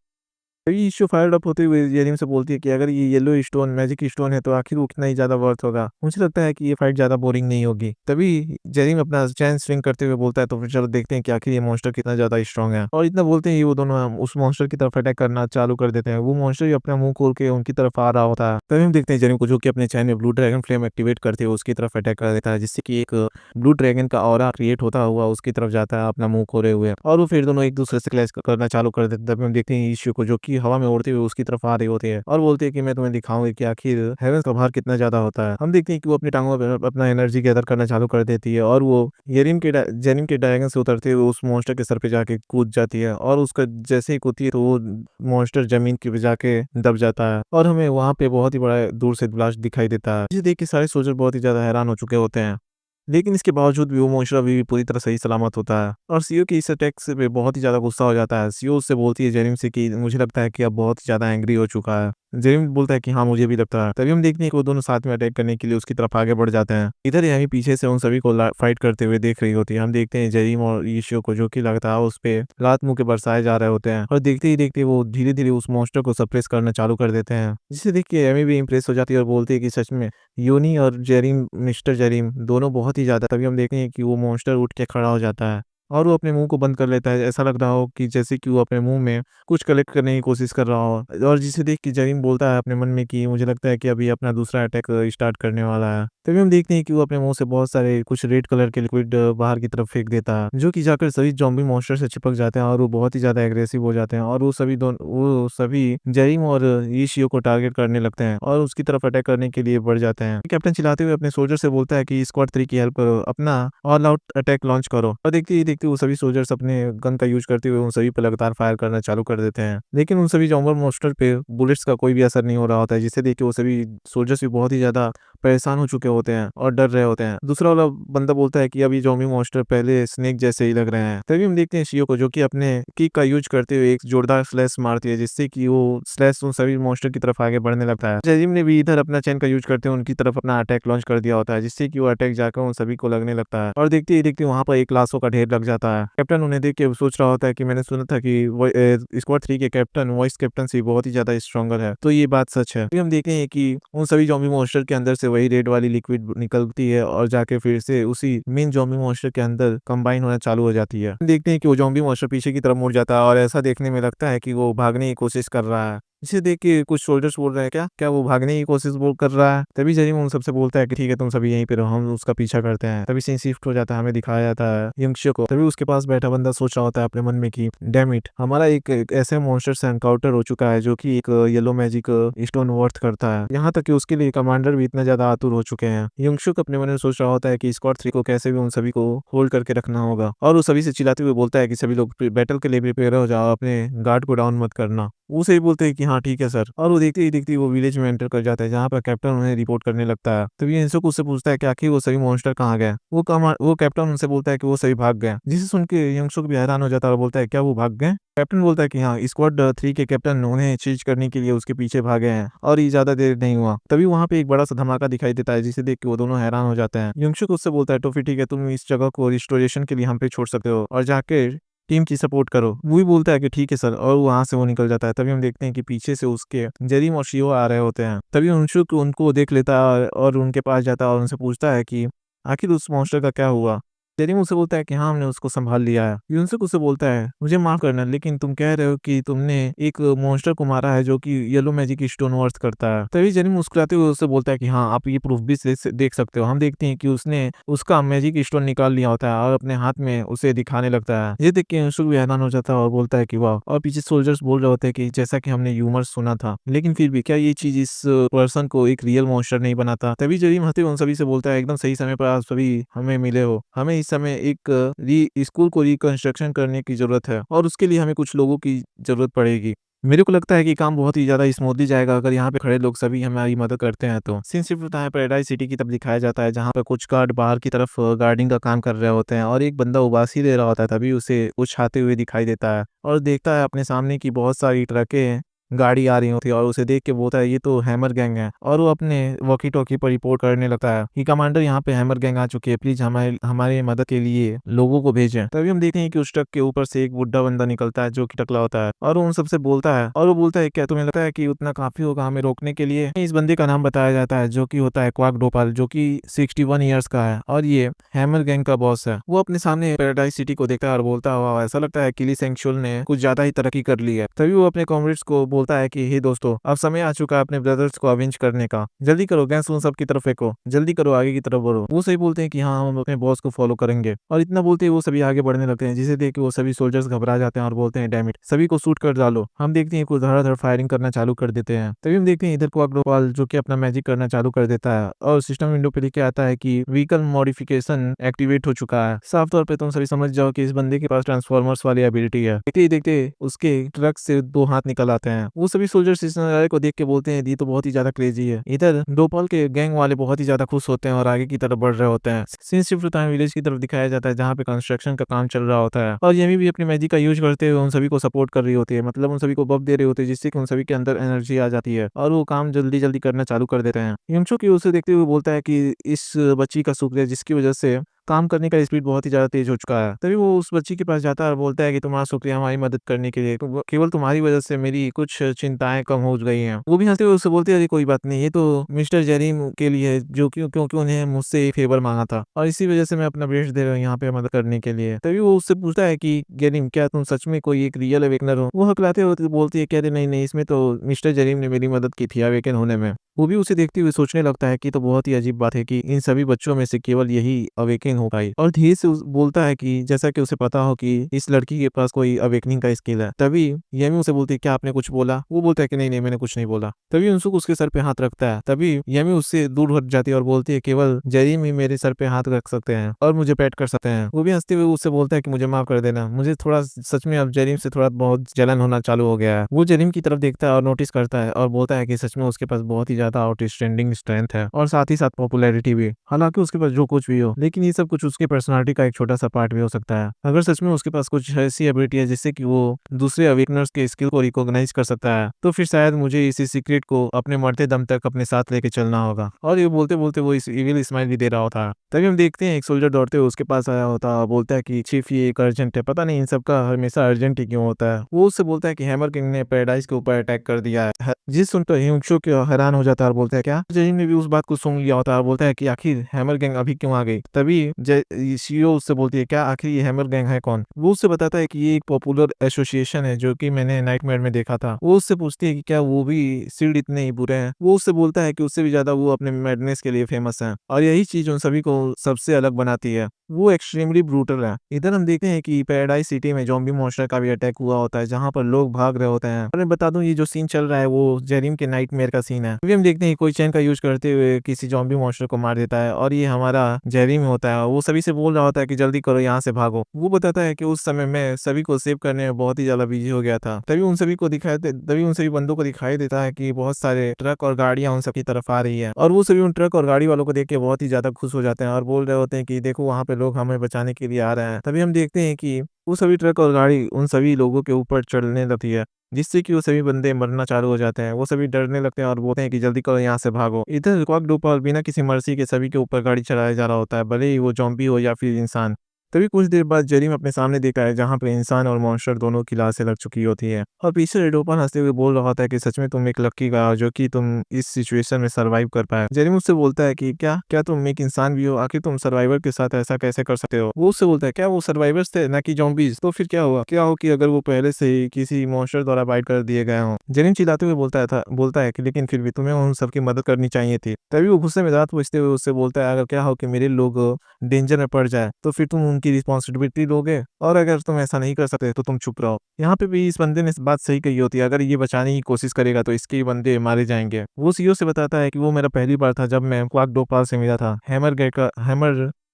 तभी इश्यू फायर्ड अप होते हुए जेरिम से बोलती है कि अगर ये येलो स्टोन मैजिक स्टोन है तो आखिर वो कितना ही ज्यादा वर्थ होगा। मुझे लगता है कि ये फाइट ज्यादा बोरिंग नहीं होगी। तभी जेरिम अपना चैन स्विंग करते हुए बोलता है, तो फिर चलो देखते हैं कि आखिर ये मॉन्स्टर कितना ज्यादा स्ट्रांग है। और इतना बोलते ही वो दोनों उस मॉन्स्टर की तरफ अटैक करना चालू कर देते हैं। वो मॉन्स्टर ही अपना मुंह खोल के उनकी तरफ आ रहा होता है। तभी हम देखते हैं जेरिम को, जो कि अपने चैन में ब्लू ड्रैगन फ्लेम एक्टिवेट करते हुए उसकी तरफ अटैक कर देता है, जिससे कि एक ब्लू ड्रैगन का ऑरा क्रिएट होता हुआ उसकी तरफ जाता है अपना मुंह खोले हुए, और वो फिर दोनों एक दूसरे से क्लैश करना चालू कर देते हैं। तभी हम देखते हैं इश्यू को, जो कि हवा में उड़ते हुए उसकी तरफ आ रही होती है और बोलती है कि मैं तुम्हें दिखाऊंगी कि आखिर हेवेंस का भार कितना ज्यादा होता है। हम देखते हैं कि वो अपनी टांगों पर अपना एनर्जी गैदर करना चालू कर देती है, और वो जेरिम के ड्रैगन से उतरते हुए उस मॉन्स्टर के सर पे जाके कूद जाती है, और उसका जैसे ही कूदती है तो वो मॉन्स्टर जमीन के पे जाके दब जाता है, और हमें वहां पे बहुत ही बड़ा दूर से ब्लास्ट दिखाई देता है, जिसे देख के सारे सोल्जर बहुत ही ज्यादा हैरान हो चुके होते हैं। लेकिन इसके बावजूद भी वो मॉन्स्टर अभी भी पूरी तरह सही सलामत होता है, और सीओ के इस अटैक से पे बहुत ही ज़्यादा गुस्सा हो जाता है। सीओ उससे बोलती है जेरिम से कि मुझे लगता है कि अब बहुत ही ज़्यादा एंग्री हो चुका है। जेरिम बोलता है कि हाँ, मुझे भी लगता है। तभी हम देखते हैं कि वो दोनों साथ में अटैक करने के लिए उसकी तरफ आगे बढ़ जाते हैं। इधर यामी पीछे से उन सभी को फाइट करते हुए देख रही होती है। हम देखते हैं जेरिम और ईशियो को, जो कि लगता है उस पे लात मुंह के बरसाए जा रहे होते हैं, और देखते ही देखते वो धीरे धीरे उस मॉन्स्टर को सप्रेस करना चालू कर देते हैं, जिसे देख के यामी भी इंप्रेस हो जाती है और बोलती है कि सच में यूनी और जेरिम, मिस्टर जेरिम दोनों बहुत ही ज़्यादा। तभी हम देखते हैं कि वो मॉन्स्टर उठ के खड़ा हो जाता है और वो अपने मुंह को बंद कर लेता है। ऐसा लग रहा हो कि जैसे कि वो अपने मुंह में कुछ कलेक्ट करने की कोशिश कर रहा हो, और जिसे देख के जेरिम बोलता है अपने मन में कि मुझे लगता है कि अभी अपना दूसरा अटैक स्टार्ट करने वाला है। तभी हम देखते हैं कि वो अपने मुंह से बहुत सारे कुछ रेड कलर के लिक्विड बाहर की तरफ फेंक देता है, जो कि जाकर सभी ज़ॉम्बी मॉन्स्टर से चिपक जाते हैं और वो बहुत ही ज़्यादा एग्रेसिव हो जाते हैं, और वो सभी जेरिम और ईशियो को टारगेट करने लगते हैं और उसकी तरफ अटैक करने के लिए बढ़ जाते हैं। कैप्टन चिल्लाते हुए अपने सोल्जर से बोलता है कि स्क्वाड 3 की हेल्प करो, अपना ऑल आउट अटैक लॉन्च करो, और देखते ही देखते वो सभी सोल्जर्स अपने गन का यूज करते हुए उन सभी पर लगातार फायर करना चालू कर देते हैं। लेकिन उन सभी ज़ॉम्बी मॉन्स्टर पे बुलेट्स का कोई भी असर नहीं हो रहा होता है, जिससे देख के वो सभी सोल्जर्स भी बहुत ही ज़्यादा परेशान हो चुके होते हैं और डर रहे होते हैं। दूसरा वाला बंदा बोलता है कि अब ये ज़ॉम्बी मॉन्स्टर पहले स्नेक जैसे ही लग रहे हैं। तभी हम देखते हैं शियो को, जो कि अपने किक का यूज करते हुए एक जोरदार स्लैश मारती है, जिससे कि वो स्लैश उन सभी मॉन्स्टर की तरफ आगे बढ़ने लगता है। जेजिम ने भी इधर अपना चैन का यूज करते हुए उनकी तरफ अपना अटैक लॉन्च कर दिया होता है, जिससे कि वो अटैक जाकर उन सभी को लगने लगता है, और देखते ही देखते वहां पर एक लाशों का ढेर लग जाता है। कैप्टन उन्हें देख के सोच रहा होता है कि मैंने सुना था कि स्क्वाड 3 के कैप्टन वॉइस कैप्टन से बहुत ही ज्यादा स्ट्रॉन्गर है, तो ये बात सच है। अभी हम देखते हैं कि उन सभी ज़ॉम्बी मॉन्स्टर के अंदर से वही रेड वाली लिक्विड निकलती है और जाके फिर से उसी मेन ज़ॉम्बी मॉन्स्टर के अंदर कंबाइन होना चालू हो जाती है। देखते हैं कि वो ज़ॉम्बी मॉन्स्टर पीछे की तरफ मुड़ जाता है और ऐसा देखने में लगता है कि वो भागने की कोशिश कर रहा है। इसे देख के कुछ सोल्जर्स बोल रहे हैं, क्या वो भागने की कोशिश वो कर रहा है? तभी जेरिम उन सबसे बोलता है कि ठीक है, तुम सभी यहीं पे रहो, हम उसका पीछा करते हैं। तभी सीन शिफ्ट हो जाता है, हमें दिखाया जाता है यंगशो को। तभी उसके पास बैठा बंदा सोच रहा होता है अपने मन में कि डैम इट, हमारा एक ऐसे मॉन्स्टर से एनकाउंटर हो चुका है जो कि एक येलो मैजिक स्टोन वर्थ करता है। यहाँ तक कि उसके लिए कमांडर भी इतना ज्यादा आतुर हो चुके हैं। यंगशुक अपने मन में सोच रहा होता है कि स्क्वाड 3 को कैसे भी उन सभी को होल्ड करके रखना होगा और वो सभी से चिल्लाते हुए बोलता है कि सभी लोग बैटल के लिए प्रिपेयर हो जाओ, अपने गार्ड को डाउन मत करना। वो सही बोलते हैं कि हाँ ठीक है सर, और वो देखते ही देखते ही वो विलेज में एंटर कर जाता है जहाँ पर कैप्टन उन्हें रिपोर्ट करने लगता है। तभी इंसुक उससे पूछता है कि आखिर वो सभी मॉन्स्टर कहाँ गए। वो कैप्टन उनसे बोलता है कि वो सभी भाग गए, जिसे सुन के यंगसुक भी हैरान हो जाता है और बोलता है क्या वो भाग गए। कैप्टन बोलता है कि हाँ, स्क्वाड 3 के कैप्टन उन्हें चीज करने के लिए उसके पीछे भागे हैं और ये ज्यादा देर नहीं हुआ। तभी वहाँ पे एक बड़ा सा धमाका दिखाई देता है जिसे देख के वो दोनों हैरान हो जाते हैं। यंगसुक उससे बोलता है तो फिर ठीक है, तुम इस जगह को रिस्टोरेशन के लिए हम पे छोड़ सकते हो और जाके टीम की सपोर्ट करो। वो भी बोलता है कि ठीक है सर, और वहां से वो निकल जाता है। तभी हम देखते हैं कि पीछे से उसके जरीम और शियो आ रहे होते हैं। तभी उनशुक उनको देख लेता है और उनके पास जाता है और उनसे पूछता है कि आखिर उस मॉन्स्टर का क्या हुआ। जरीम उसे बोलता है कि हाँ, हमने उसको संभाल लिया है। यूनसुक उसे बोलता है मुझे माफ करना, लेकिन तुम कह रहे हो कि तुमने एक मॉन्स्टर को मारा है जो कि येलो मैजिक स्टोन वर्थ करता है। तभी जरीम मुस्कुराते हुए उससे बोलता है कि हाँ, आप ये प्रूफ भी देख सकते हो। हम देखते हैं कि उसने उसका मैजिक स्टोन निकाल लिया होता है और अपने हाथ में उसे दिखाने लगता है। ये देख के यूनसुक भी हैरान हो जाता है और बोलता है कि वाह। और पीछे सोल्जर्स बोल रहे होते हैं कि जैसा कि हमने यूमर सुना था, लेकिन फिर भी क्या ये चीज इस पर्सन को एक रियल मॉन्स्टर नहीं बनाता। तभी जरीम हंसते हुए उन सभी से बोलता है एकदम सही समय पर आप सभी हमें मिले हो। हमें इस समय एक स्कूल को रिकंस्ट्रक्शन करने की जरूरत है और उसके लिए हमें कुछ लोगों की जरूरत पड़ेगी। मेरे को लगता है कि काम बहुत ही ज्यादा स्मूथली जाएगा अगर यहाँ पे खड़े लोग सभी हमारी मदद करते हैं तो। सीन शिफ्ट होता है पैराडाइज सिटी की तरफ दिखाया जाता है जहाँ पे कुछ गार्ड बाहर की तरफ गार्डिंग का काम कर रहे होते हैं और एक बंदा उबासी दे रहा होता है। तभी उसे कुछ आते हुए दिखाई देता है और देखता है अपने सामने की बहुत सारी ट्रकें गाड़ी आ रही होती है और उसे देख के बोलता है ये तो हैमर गैंग है और वो अपने वॉकी टॉकी पर रिपोर्ट करने लगता है कि कमांडर यहाँ पे हैमर गैंग आ चुकी है, प्लीज हमारे मदद के लिए लोगों को भेजें। तभी हम देखते हैं कि उस ट्रक के ऊपर से एक बुढ़ा बंदा निकलता है जो कि टकला होता है और वो उन सबसे बोलता है और वो बोलता है क्या तुम्हें लगता है कि उतना काफी होगा हमें रोकने के लिए। इस बंदे का नाम बताया जाता है जो कि होता है क्वाक डोपाल, जो कि 61 ईयर्स का है और ये हैमर गैंग का बॉस है। वो अपने सामने पैराडाइज सिटी को देखता है और बोलता है ऐसा लगता है किली सेंगशुल ने कुछ ज्यादा ही तरक्की कर ली है। तभी वो अपने कॉमरेड्स को बोलता है कि हे दोस्तों, अब समय आ चुका है अपने ब्रदर्स को अवेंज करने का, जल्दी करो, गैस उन सब की तरफ फेंको, जल्दी करो, आगे की तरफ बढ़ो। वो सही बोलते हैं कि हाँ, हम अपने बॉस को फॉलो करेंगे और इतना बोलते ही वो सभी आगे बढ़ने लगते हैं, जिसे देख के वो सभी सोल्जर्स घबरा जाते हैं और बोलते हैं डैम इट, सभी को शूट कर डालो। हम देखते हैं कुछ धड़ाधड़ फायरिंग करना चालू कर देते हैं। तभी हम देखते हैं इधर को अग्रवाल जो कि अपना मैजिक करना चालू कर देता है और सिस्टम विंडो पे लिखे आता है कि व्हीकल मॉडिफिकेशन एक्टिवेट हो चुका है। साफ तौर पे तुम सभी समझ जाओ कि इस बंदे के पास ट्रांसफॉर्मर्स वाली एबिलिटी है। देखते ही देखते उसके ट्रक से 2 हाथ निकल आते हैं। वो सभी सोल्जर्स इस नजारे को देख के बोलते हैं ये तो बहुत ही ज्यादा क्रेजी है। इधर डोपाल के गैंग वाले बहुत ही ज्यादा खुश होते हैं और आगे की तरफ बढ़ रहे होते हैं। सीन शिफ्ट होता है विलेज की तरफ दिखाया जाता है जहाँ पे कंस्ट्रक्शन का काम चल रहा होता है और यमी भी अपनी मैजिक का यूज करते हुए उन सभी को सपोर्ट कर रही होती है, मतलब उन सभी को बफ दे रही होती है जिससे कि उन सभी के अंदर एनर्जी आ जाती है और वो काम जल्दी जल्दी करना चालू कर देते हैं। यमचो की उसे देखते हुए बोलता है कि इस बच्ची का शुक्रिया जिसकी वजह से काम करने का स्पीड बहुत ही ज्यादा तेज हो चुका है। तभी वो उस बच्ची के पास जाता है और बोलता है कि तुम्हारा शुक्रिया हमारी मदद करने के लिए, केवल तुम्हारी वजह से मेरी कुछ चिंताएं कम हो गई हैं। वो भी हंसते हुए उससे बोलते हैं अरे कोई बात नहीं, ये तो मिस्टर जेरिम के लिए जो क्योंकि उन्हें मुझसे एक फेवर मांगा था और इसी वजह से मैं अपना बेस्ट दे रहा हूँ यहाँ पे मदद करने के लिए। तभी वो उससे पूछता है कि जेरिम, क्या तुम सच में कोई एक रियल अवेकनर हो। वो हकलाते हुए बोलती है कहते नहीं नहीं, इसमें तो मिस्टर जेरिम ने मेरी मदद की थी अवेकन होने में। वो भी उसे देखते हुए सोचने लगता है कि तो बहुत ही अजीब बात है कि इन सभी बच्चों में से केवल यही अवेकन हो पाई और धीरे से बोलता है कि जैसा कि उसे पता हो कि इस लड़की के पास कोई अवेकनिंग का स्किल है। तभी यमी उसे बोलती है क्या आपने कुछ बोला। वो बोलता है कि नहीं नहीं, मैंने कुछ नहीं बोला। तभी उनसुक उसके सर पे हाथ रखता है। तभी यमी उससे दूर हट जाती है और बोलती है केवल जेरिम ही मेरे सर पे हाथ रख सकते हैं और मुझे पैट कर सकते हैं। वो भी हंसते हुए उससे बोलता है कि मुझे माफ कर देना, मुझे थोड़ा सच में अब जेरिम से थोड़ा बहुत जलन होना चालू हो गया है। वो जेरिम की तरफ देखता है और नोटिस करता है और बोलता है कि सच में उसके पास बहुत ही ज्यादा आउटस्टैंडिंग स्ट्रेंथ है और साथ ही साथ पॉपुलैरिटी भी। हालांकि उसके पास जो कुछ भी हो, लेकिन ये सब कुछ उसकी पर्सनालिटी का एक छोटा सा पार्ट भी हो सकता है। अगर सच में उसके पास कुछ ऐसी एबिलिटी है जिससे कि वो दूसरे अवेकनर्स के स्किल को रिकॉग्नाइज कर सकता है, तो फिर शायद मुझे इसी सीक्रेट को अपने मरते दम तक अपने साथ लेके चलना होगा। और ये बोलते बोलते वो इस इविल स्माइल भी दे रहा होता है। तभी हम देखते हैं एक सोल्जर दौड़ते हुए उसके पास आया होता है, बोलता है कि चीफ ये एक अर्जेंट है, पता नहीं इन सब का हमेशा अर्जेंट ही क्यों होता है। वो उससे बोलता है कि हैमर किंग ने पैराडाइज के ऊपर अटैक कर दिया है। जिस सुनकर हिंगशो हैरान हो जाता है और बोलता है क्या? जेरिन ने भी उस बात को सुन लिया होता है और बोलता है कि आखिर हैमर गैंग अभी क्यों आ गई? तभी सीईओ उससे बोलती है क्या आखिर ये हैमर गैंग है कौन? वो उससे बताता है कि ये एक पॉपुलर एसोसिएशन है जो कि मैंने नाइटमेयर में देखा था। वो उससे पूछती है कि क्या वो भी सीड इतने ही बुरे हैं? वो उससे बोलता है कि उससे भी ज़्यादा वो अपने मैडनेस के लिए फेमस हैं और यही चीज़ उन सभी को सबसे अलग बनाती है। वो एक्सट्रीमली ब्रूटल है। इधर हम देखते हैं कि पैराडाइज सिटी में ज़ॉम्बी मॉन्स्टर का भी अटैक हुआ होता है जहाँ पर लोग भाग रहे होते हैं। और मैं बता दूं ये जो सीन चल रहा है वो जेरिम के नाइटमेयर का सीन है। अभी हम देखते हैं कोई चैन का यूज करते हुए किसी ज़ॉम्बी मॉन्स्टर को मार देता है और ये हमारा जेरिम होता है। वो सभी से बोल रहा होता है कि जल्दी करो यहाँ से भागो। वो बताता है कि उस समय मैं सभी को सेव करने में बहुत ही ज्यादा बिजी हो गया था। तभी उन सभी बंदों को दिखाई देता है कि बहुत सारे ट्रक और गाड़ियां उन सबकी तरफ आ रही है और वो सभी उन ट्रक और गाड़ी वालों को देख के बहुत ही ज्यादा खुश हो जाते हैं और बोल रहे होते हैं कि देखो वहां पे लोग हमें बचाने के लिए आ रहे हैं। तभी हम देखते हैं कि वो सभी ट्रक और गाड़ी उन सभी लोगों के ऊपर चढ़ने लगती है जिससे कि वो सभी बंदे मरना चालू हो जाते हैं। वो सभी डरने लगते हैं और बोलते हैं कि जल्दी करो यहाँ से भागो। इधर क्वाक डोपाल बिना किसी मर्जी के सभी के ऊपर गाड़ी चलाया जा रहा होता है, भले ही वो जॉम्बी हो या फिर इंसान। तभी कुछ देर बाद जेरिम अपने सामने देखा है जहाँ पे इंसान और मॉन्स्टर दोनों की लाशें लग चुकी होती है और पीछे से डोपाल हंसते हुए बोल रहा होता है कि सच में तुम एक लक्की गाय हो जो कि तुम इस सिचुएशन में सरवाइव कर पाए। जेरिम उससे बोलता है कि क्या क्या तुम एक इंसान भी हो? आखिर तुम सर्वाइवर के साथ ऐसा कैसे कर सकते हो? वो उससे बोलता है क्या वो सर्वाइवर्स थे ना कि जॉम्बीज? तो फिर क्या हुआ? क्या हो कि अगर वो पहले से ही किसी मॉन्स्टर द्वारा बाइट कर दिए गए हों? जेरिम चिल्लाते हुए बोलता है कि लेकिन फिर भी तुम्हें उन सबकी मदद करनी चाहिए थी। तभी वो गुस्से में दांत पूछते हुए उससे बोलता है अगर क्या हो कि मेरे लोग डेंजर में पड़ जाए तो फिर तुम उनकी रिस्पॉन्सिबिलिटी लोगे और अगर तुम ऐसा नहीं कर सकते तो तुम चुप रहो। यहाँ पे भी इस बंदे ने इस बात सही कही होती है, अगर ये बचाने की कोशिश करेगा तो इसके बंदे मारे जाएंगे। वो सीईओ से बताता है कि वो मेरा पहली बार था जब मैं क्वाक डोपाल से मिला था, हैमर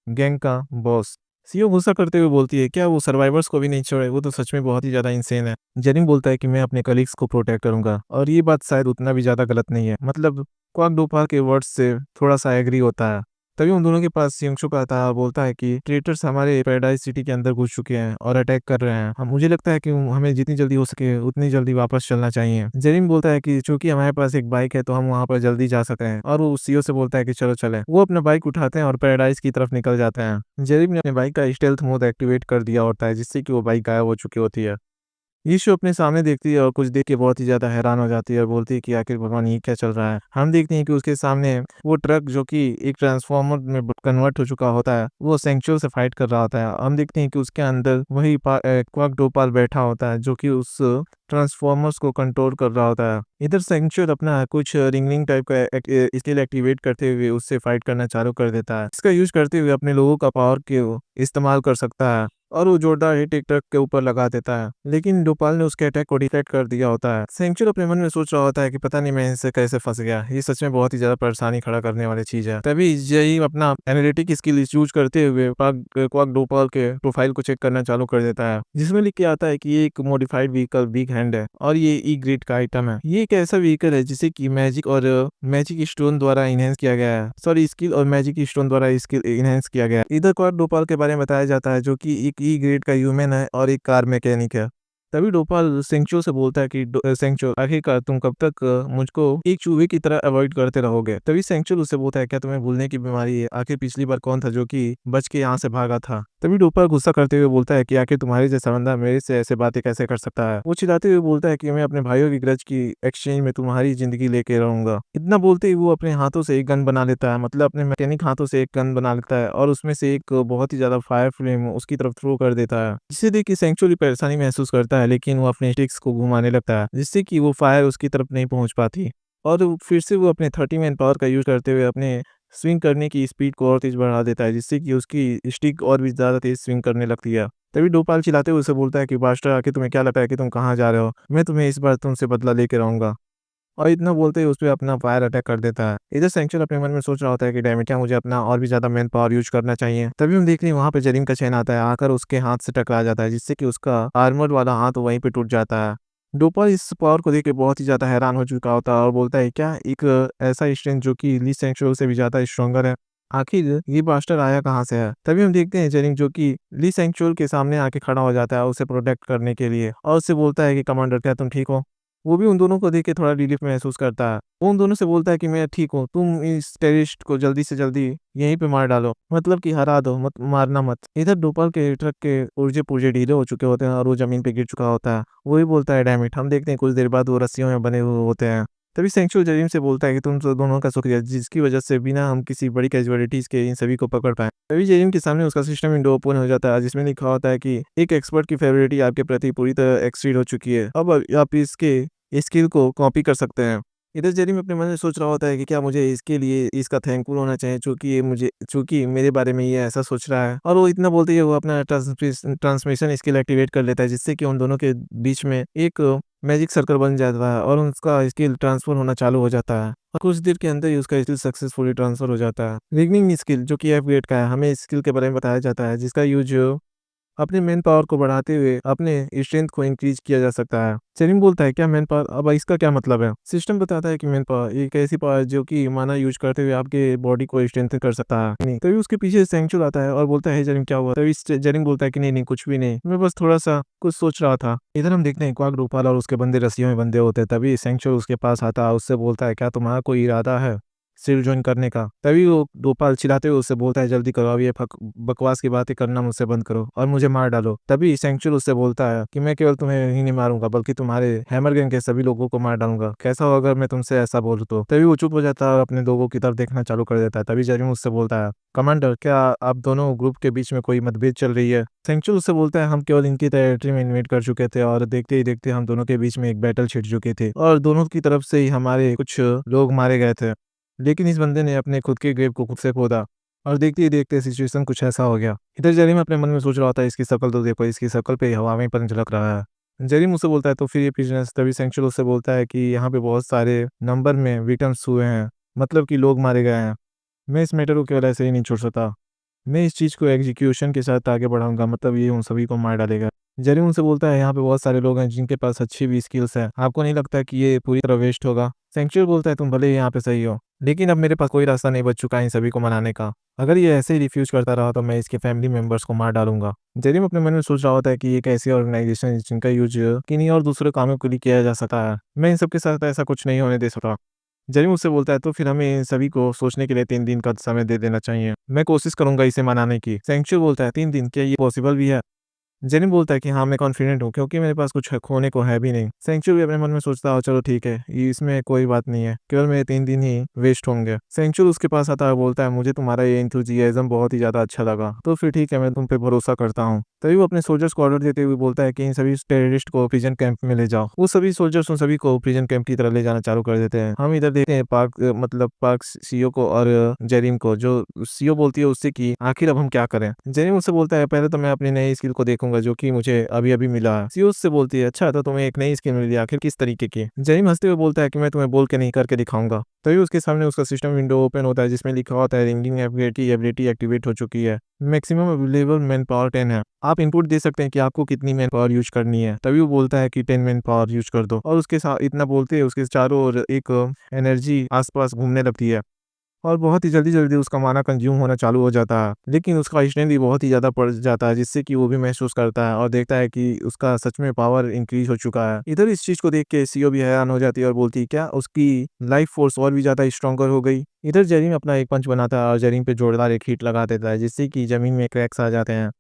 गैंग का बॉस। सीईओ गुस्सा करते हुए बोलती है क्या वो सर्वाइवर्स को भी नहीं छोड़े? वो तो सच में बहुत ही ज्यादा इंसेन है। जेनिंग बोलता है कि मैं अपने कलीग्स को प्रोटेक्ट करूंगा और ये बात शायद उतना भी ज्यादा गलत नहीं है। मतलब क्वाक डोपाल के वर्ड्स से थोड़ा सा एग्री होता है। तभी उन दोनों के पास सिंगचुक आता है और बोलता है कि ट्रेटर्स हमारे पैराडाइज सिटी के अंदर घुस चुके हैं और अटैक कर रहे हैं। हम मुझे लगता है कि हमें जितनी जल्दी हो सके उतनी जल्दी वापस चलना चाहिए। जेरिन बोलता है कि चूंकि हमारे पास एक बाइक है तो हम वहां पर जल्दी जा सकते हैं और वो सीईओ से बोलता है कि चलो चले। वो अपना बाइक उठाते हैं और पैराडाइज की तरफ निकल जाते हैं। जेरिन ने अपने बाइक का स्टेल्थ मोड एक्टिवेट कर दिया होता है जिससे कि वो बाइक गायब हो चुकी होती है। यीशु अपने सामने देखती है और कुछ देख के बहुत ही ज़्यादा हैरान हो जाती है और बोलती है कि आखिर भगवान ये क्या चल रहा है। हम देखते हैं कि उसके सामने वो ट्रक जो कि एक ट्रांसफॉर्मर में कन्वर्ट हो चुका होता है वो सेंचुअल से फाइट कर रहा होता है। हम देखते हैं कि उसके अंदर वही क्वाक डोपाल बैठा होता है जो कि उस ट्रांसफॉर्मर्स को कंट्रोल कर रहा होता है। इधर सेंचुअल अपना कुछ रिंगलिंग टाइप का स्किल एक्टिवेट करते हुए उससे फाइट करना चालू कर देता है। इसका यूज करते हुए अपने लोगों का पावर के इस्तेमाल कर सकता है और वो जोरदार हिट एक ट्रक के ऊपर लगा देता है, लेकिन डोपाल ने उसके अटैक को डिफेक्ट कर दिया होता है। सेंचुर अपने मन में सोच रहा होता है कि पता नहीं मैं इनसे कैसे फंस गया। ये सच में बहुत ही ज्यादा परेशानी खड़ा करने वाली चीज है। तभी यही अपना एनालिटिक स्किल यूज करते हुए क्वाक डोपाल के प्रोफाइल को चेक करना चालू कर देता है जिसमें लिख के आता है कि ये एक मॉडिफाइड व्हीकल बिग हैंड है और ये ई ग्रेड का आइटम है। ये एक ऐसा व्हीकल है जिसे की मैजिक स्टोन द्वारा इनहेंस किया गया है। सॉरी, स्किल और मैजिक स्टोन द्वारा स्किल इनहेंस किया गया है। इधर क्वाक डोपाल के बारे में बताया जाता है जो कि एक ई ग्रेड का ह्यूमन है और एक कार मैकेनिक है। तभी डोपाल सेंचो से बोलता है कि सेंचो आखिरकार तुम कब तक मुझको एक चूहे की तरह अवॉइड करते रहोगे? तभी सेंचो उससे बोलता है क्या तुम्हें भूलने की बीमारी है? आखिर पिछली बार कौन था जो कि बच के यहाँ से भागा था? तभी डोपाल गुस्सा करते हुए बोलता है कि आखिर तुम्हारे जैसा बंदा मेरे से ऐसे बातें कैसे कर सकता है? वो चिल्लाते हुए बोलता है कि मैं अपने भाइयों की ग्रज की एक्सचेंज में तुम्हारी जिंदगी लेके रहूंगा। इतना बोलते ही वो अपने हाथों से एक गन बना लेता है, मतलब अपने मैकेनिक हाथों से एक गन बना लेता है और उसमें से एक बहुत ही ज्यादा फायर फ्लेम उसकी तरफ थ्रो कर देता है जिसे देख के सेंचुरी परेशानी महसूस करता है, लेकिन वो अपने स्टिक्स को घुमाने लगता है जिससे कि वो फायर उसकी तरफ नहीं पहुंच पाती और फिर से वो अपने 30 मैन पावर का यूज करते हुए अपने स्विंग करने की स्पीड को और तेज बढ़ा देता है जिससे कि उसकी स्टिक और भी ज्यादा तेज स्विंग करने लगती है। तभी डोपाल चिल्लाते हुए उसे बोलता है कि बास्टर आके तुम्हें क्या लगता है कि तुम कहाँ जा रहे हो? मैं तुम्हें इस बार तुमसे बदला लेके रहूंगा। और इतना बोलते ही उस पे अपना फायर अटैक कर देता है। इधर सेंचुर अपने मन में सोच रहा होता है कि डैम क्या मुझे अपना और भी ज्यादा मैन पावर यूज करना चाहिए। तभी हम देख रहे हैं वहां पे जरीन का चैन आता है, आकर उसके हाथ से टकरा जाता है जिससे कि उसका आर्मर वाला हाथ वहीं पे टूट जाता है। डोपाल इस पावर को देख के बहुत ही ज्यादा हैरान हो चुका होता है और बोलता है क्या एक ऐसा स्ट्रेंथ जो कि ली सेंचुर से भी ज्यादा स्ट्रॉन्गर है? आखिर ये बास्टर आया कहाँ से है? तभी हम देखते हैं जेरिंग जो कि ली सेंचुर के सामने आके खड़ा हो जाता है उसे प्रोटेक्ट करने के लिए और उससे बोलता है कि कमांडर क्या तुम ठीक हो? वो भी उन दोनों को देख के थोड़ा रिलीफ महसूस करता है। वो उन दोनों से बोलता है कि मैं ठीक हूँ, तुम इस टेररिस्ट को जल्दी से जल्दी यहीं पे मार डालो, मतलब कि हरा दो, मत मारना मत। इधर डोपाल के ट्रक के पुर्जे पुर्जे ढीले हो चुके होते हैं और वो जमीन पे गिर चुका होता है। वो ही बोलता है डैम इट। हम देखते हैं कुछ देर बाद वो रस्सियों में बने हुए होते हैं तभी सेंचुअल जरीम से बोलता है कि तुम तो दोनों का शुक्रिया जिसकी वजह से बिना हम किसी बड़ी कैजुअलिटीज़ के इन सभी को पकड़ पाएँ। तभी जरीम के सामने उसका सिस्टम विंडो ओपन हो जाता है जिसमें लिखा होता है कि एक एक्सपर्ट की फेवरेटिटी आपके प्रति पूरी तरह एक्सीड हो चुकी है। अब आप इसके स्किल को कॉपी कर सकते हैं। इधर जेरेमी अपने मन में सोच रहा होता है कि क्या मुझे इसके लिए इसका थैंकफुल होना चाहिए चूँकि मेरे बारे में ये ऐसा सोच रहा है। और वो इतना बोलते ही वो अपना ट्रांसमिशन स्किल एक्टिवेट कर लेता है जिससे कि उन दोनों के बीच में एक मैजिक सर्कल बन जाता है और उसका स्किल ट्रांसफर होना चालू हो जाता है। और कुछ देर के अंदर ही उसका स्किल सक्सेसफुली ट्रांसफर हो जाता है। रिगनिंग स्किल जो कि F ग्रेड का है, हमें इस स्किल के बारे में बताया जाता है जिसका यूज़ अपने मैन पावर को बढ़ाते हुए अपने स्ट्रेंथ को इंक्रीज किया जा सकता है। सेरिम बोलता है क्या मैन पावर, अब इसका क्या मतलब है? सिस्टम बताता है कि मैन पावर एक ऐसी पावर है जो कि माना यूज करते हुए आपके बॉडी को स्ट्रेंथन कर सकता है। नहीं तभी उसके पीछे सेंचुर आता है और बोलता है जेरिम क्या हुआ? तभी जेरिम बोलता है कि नहीं नहीं कुछ भी नहीं, मैं बस थोड़ा सा कुछ सोच रहा था। इधर हम देखते हैं क्वाक रूपाल और उसके बंदे रस्सियों में बंधे होते हैं। तभी सेंचुर उसके पास आता है, उससे बोलता है क्या तुम्हारा कोई इरादा है सिर जॉइन करने का? तभी वो गोपाल चिल्लाते हुए उससे बोलता है जल्दी करो, अब ये बकवास की बातें करना मुझसे बंद करो और मुझे मार डालो। तभी सेंचुर उससे बोलता है कि मैं केवल तुम्हें ही नहीं मारूंगा बल्कि तुम्हारे हैमर गैंग के सभी लोगों को मार डालूंगा। कैसा होगा अगर मैं तुमसे ऐसा बोलूं तो? तभी वो चुप हो जाता है और अपने लोगों की तरफ देखना चालू कर देता है। तभी जेरिम उससे बोलता है कमांडर क्या आप दोनों ग्रुप के बीच में कोई मतभेद चल रही है? सेंचुर उससे बोलता है हम केवल इनकी टेरिटरी में इन्वेट कर चुके थे और देखते ही देखते हम दोनों के बीच में एक बैटल छिड़ चुके थे और दोनों की तरफ से ही हमारे कुछ लोग मारे गए थे। लेकिन इस बंदे ने अपने खुद के ग्रेव को खुद से खोदा और देखते ही देखते सिचुएशन कुछ ऐसा हो गया। इधर जेरिम अपने मन में सोच रहा होता है इसकी शक्ल तो देखो, इसकी शक्ल पे हवा में पन झलक रहा है। जेरिम उससे बोलता है तो फिर ये बिजनेस? तभी सेंचुअल उससे बोलता है कि यहाँ पे बहुत सारे नंबर में विक्टिम्स हुए हैं, मतलब कि लोग मारे गए हैं। मैं इस मैटर को केवल ऐसे ही नहीं छोड़ सकता, मैं इस चीज़ को एग्जीक्यूशन के साथ आगे बढ़ाऊंगा, मतलब ये उन सभी को मार डालेगा। जेरिम उनसे बोलता है यहाँ पे बहुत सारे लोग हैं जिनके पास अच्छी भी स्किल्स है, आपको नहीं लगता कि ये पूरी तरह वेस्ट होगा? सेंचुअल बोलता है तुम भले ही यहाँ पे सही हो लेकिन अब मेरे पास कोई रास्ता नहीं बच चुका है इन सभी को मनाने का। अगर ये ऐसे ही रिफ्यूज करता रहा तो मैं इसके फैमिली मेंबर्स को मार डालूंगा। जेरिम अपने मन में सोच रहा होता है कि एक ऐसी ऑर्गेनाइजेशन है जिनका यूज किन्हीं और दूसरे कामों के लिए किया जा सकता है, मैं इन सबके साथ ऐसा कुछ नहीं होने दे सकता। जेरिम उससे बोलता है तो फिर हमें इन सभी को सोचने के लिए 3 दिन का समय दे देना चाहिए, मैं कोशिश करूंगा इसे मनाने की। सेंचुअल बोलता है 3 दिन, क्या ये पॉसिबल भी है? जेनिम बोलता है कि हाँ, मैं कॉन्फिडेंट हूँ क्योंकि मेरे पास कुछ खोने को है भी नहीं। सेंचुरी भी अपने मन में सोचता है चलो ठीक है, इसमें कोई बात नहीं है, केवल मेरे 3 दिन ही वेस्ट होंगे। सेंचुरी उसके पास आता है बोलता है मुझे तुम्हारा ये एंथुजियाज्म बहुत ही ज़्यादा अच्छा लगा, तो फिर ठीक है मैं तुम पे भरोसा करता हूँ। तभी वो अपने सोल्जर्स को ऑर्डर देते हुए बोलता है कि इन सभी टेररिस्ट को प्रिजन कैंप में ले जाओ। वो सभी सोल्जर्स उन सभी को प्रिजन कैंप की तरफ ले जाना चालू कर देते हैं। हम इधर देखते हैं पार्क सीईओ को और जेरिम को, जो सीईओ बोलती है उससे कि आखिर अब हम क्या करें। जेरिम उससे बोलता है पहले तो मैं अपनी नई स्किल को देखूंगा जो कि मुझे अभी अभी मिला है। सीईओ उससे बोलती है अच्छा तो तुम्हें एक नई स्किल मिली, आखिर किस तरीके की? जेरिम हंसते हुए बोलता है कि मैं तुम्हें बोल के नहीं करके दिखाऊंगा। तभी उसके सामने उसका सिस्टम विंडो ओपन होता है जिसमें लिखा होता है रिंगिंग एबिलिटी एक्टिवेट हो चुकी है, मैक्सिमम अवेलेबल मैन पावर 10 है, आप इनपुट दे सकते हैं कि आपको कितनी मैन पावर यूज करनी है। तभी वो बोलता है कि 10 मैन पावर यूज कर दो और उसके साथ इतना बोलते हैं उसके चारों ओर एक एनर्जी आसपास घूमने लगती है और बहुत ही जल्दी-जल्दी उसका माना कंज्यूम होना चालू हो जाता है। लेकिन उसका स्ट्रेंथ भी बहुत ही ज़्यादा बढ़ जाता है जिससे कि वो भी महसूस करता है और देखता है कि उसका सच में पावर इंक्रीज़ हो चुका है। इधर इस चीज़ को देख के सीईओ भी हैरान हो जाती है और बोलती है क्या उसकी लाइफ फोर्स और भी ज़्यादा स्ट्रॉन्गर हो गई? इधर जेरिम अपना एक पंच बनाता है और जेरिम पे जोरदार एक हिट लगा देता है जिससे कि ज़मीन में क्रैक्स आ जाते हैं।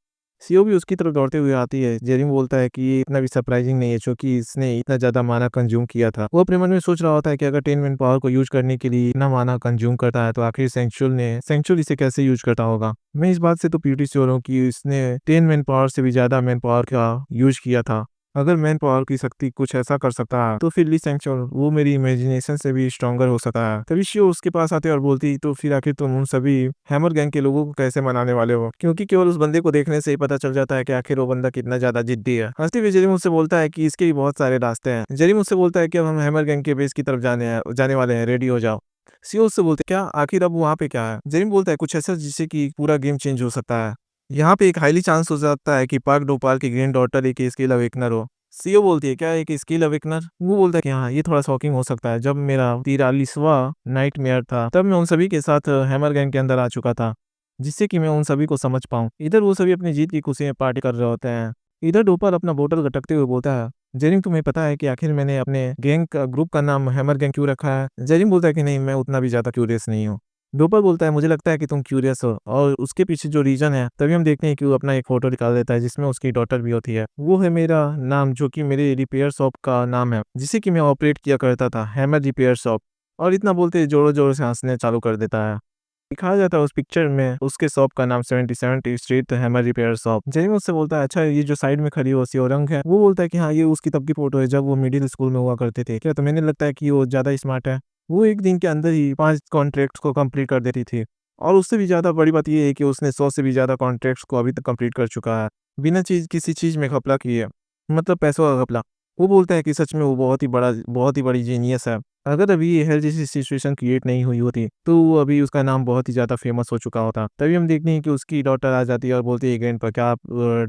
सीईओ भी उसकी तरफ दौड़ते हुए आती है। जेरिम बोलता है कि ये इतना भी सरप्राइजिंग नहीं है क्योंकि इसने इतना ज़्यादा माना कंज्यूम किया था। वो अपने मन में सोच रहा होता है कि अगर 10 मैन पावर को यूज़ करने के लिए इतना माना कंज्यूम करता है तो आखिर सेंचुअल इसे कैसे यूज़ करता होगा? मैं इस बात से तो प्रीटी श्योर हूँ कि इसने 10 मैन पावर से भी ज़्यादा मैन पावर का यूज़ किया था। अगर मैन पावर की शक्ति कुछ ऐसा कर सकता है तो फिर ली सेंचुअल वो मेरी इमेजिनेशन से भी स्ट्रॉन्गर हो सकता है। तभी शियो उसके पास आते और बोलती तो फिर आखिर तुम उन सभी हैमर गैंग के लोगों को कैसे मनाने वाले हो? क्योंकि केवल उस बंदे को देखने से ही पता चल जाता है कि आखिर वो बंदा कितना ज्यादा जिद्दी है। हंसते हुए जेरी मुझसे बोलता है कि इसके भी बहुत सारे रास्ते हैं। जेरी मुझसे बोलता है कि अब हम हैमर गैंग के बेस की तरफ जाने वाले हैं, रेडी हो जाओ। सीओ उससे बोलते क्या आखिर अब वहाँ पे क्या है? जेरिम बोलता है कुछ ऐसा जिससे कि पूरा गेम चेंज हो सकता है। यहाँ पे एक हाईली चांस हो जाता है कि पार्क डोपाल की ग्रैंड डॉटर एक स्किल अवेकनर हो। सीईओ बोलती है क्या एक स्किल अवेकनर? वो बोलता है कि हाँ ये थोड़ा शॉकिंग हो सकता है। जब मेरा 43वां नाइटमेयर था तब मैं उन सभी के साथ हैमर गैंग के अंदर आ चुका था जिससे कि मैं उन सभी को समझ पाऊँ। इधर वो सभी अपनी जीत की खुशी में पार्टी कर रहे होते हैं। इधर डोपाल अपना बोतल गटकते हुए बोलता है जेरिम तुम्हें पता है कि आखिर मैंने अपने गैंग का ग्रुप का नाम हैमर गैंग क्यों रखा है? जेरिम बोलता है कि नहीं मैं उतना भी ज्यादा क्यूरियस नहीं हूँ। डोपर बोलता है, मुझे लगता है कि तुम क्यूरियस हो और उसके पीछे जो रीज़न है, तभी हम देखते हैं कि वो अपना एक फ़ोटो निकाल देता है जिसमें उसकी डॉटर भी होती है। वो है मेरा नाम, जो कि मेरे रिपेयर शॉप का नाम है, जिसे कि मैं ऑपरेट किया करता था, हैमर रिपेयर शॉप। और इतना बोलते ही ज़ोरों-ज़ोरों से हँसने चालू कर देता है। दिखाया जाता है उस पिक्चर में उसके शॉप का नाम 77 street hammer repair shop. Jamie उससे बोलता है, अच्छा ये जो साइड में खड़ी रंग है, वो बोलता है कि हाँ, ये उसकी तब की फोटो है जब वो मिडिल स्कूल में हुआ करते थे। क्या तुम्हें नहीं लगता है कि वो ज़्यादा स्मार्ट है? वो एक दिन के अंदर ही 5 कॉन्ट्रैक्ट्स को कंप्लीट कर देती थी। और उससे भी ज़्यादा बड़ी बात ये है कि उसने 100 से भी ज़्यादा कॉन्ट्रैक्ट्स को अभी तक कंप्लीट कर चुका है, बिना किसी चीज़ में घपला किए। मतलब पैसों का घपला। वो बोलता है कि सच में वो बहुत ही बड़ी जीनियस है। अगर अभी ये हेल्थ जैसी सिचुएशन क्रिएट नहीं हुई होती, तो वो अभी उसका नाम बहुत ही ज़्यादा फ़ेमस हो चुका होता। तभी हम देखते हैं कि उसकी डॉटर आ जाती है और बोलती है, "ग्रैंडपा, क्या आप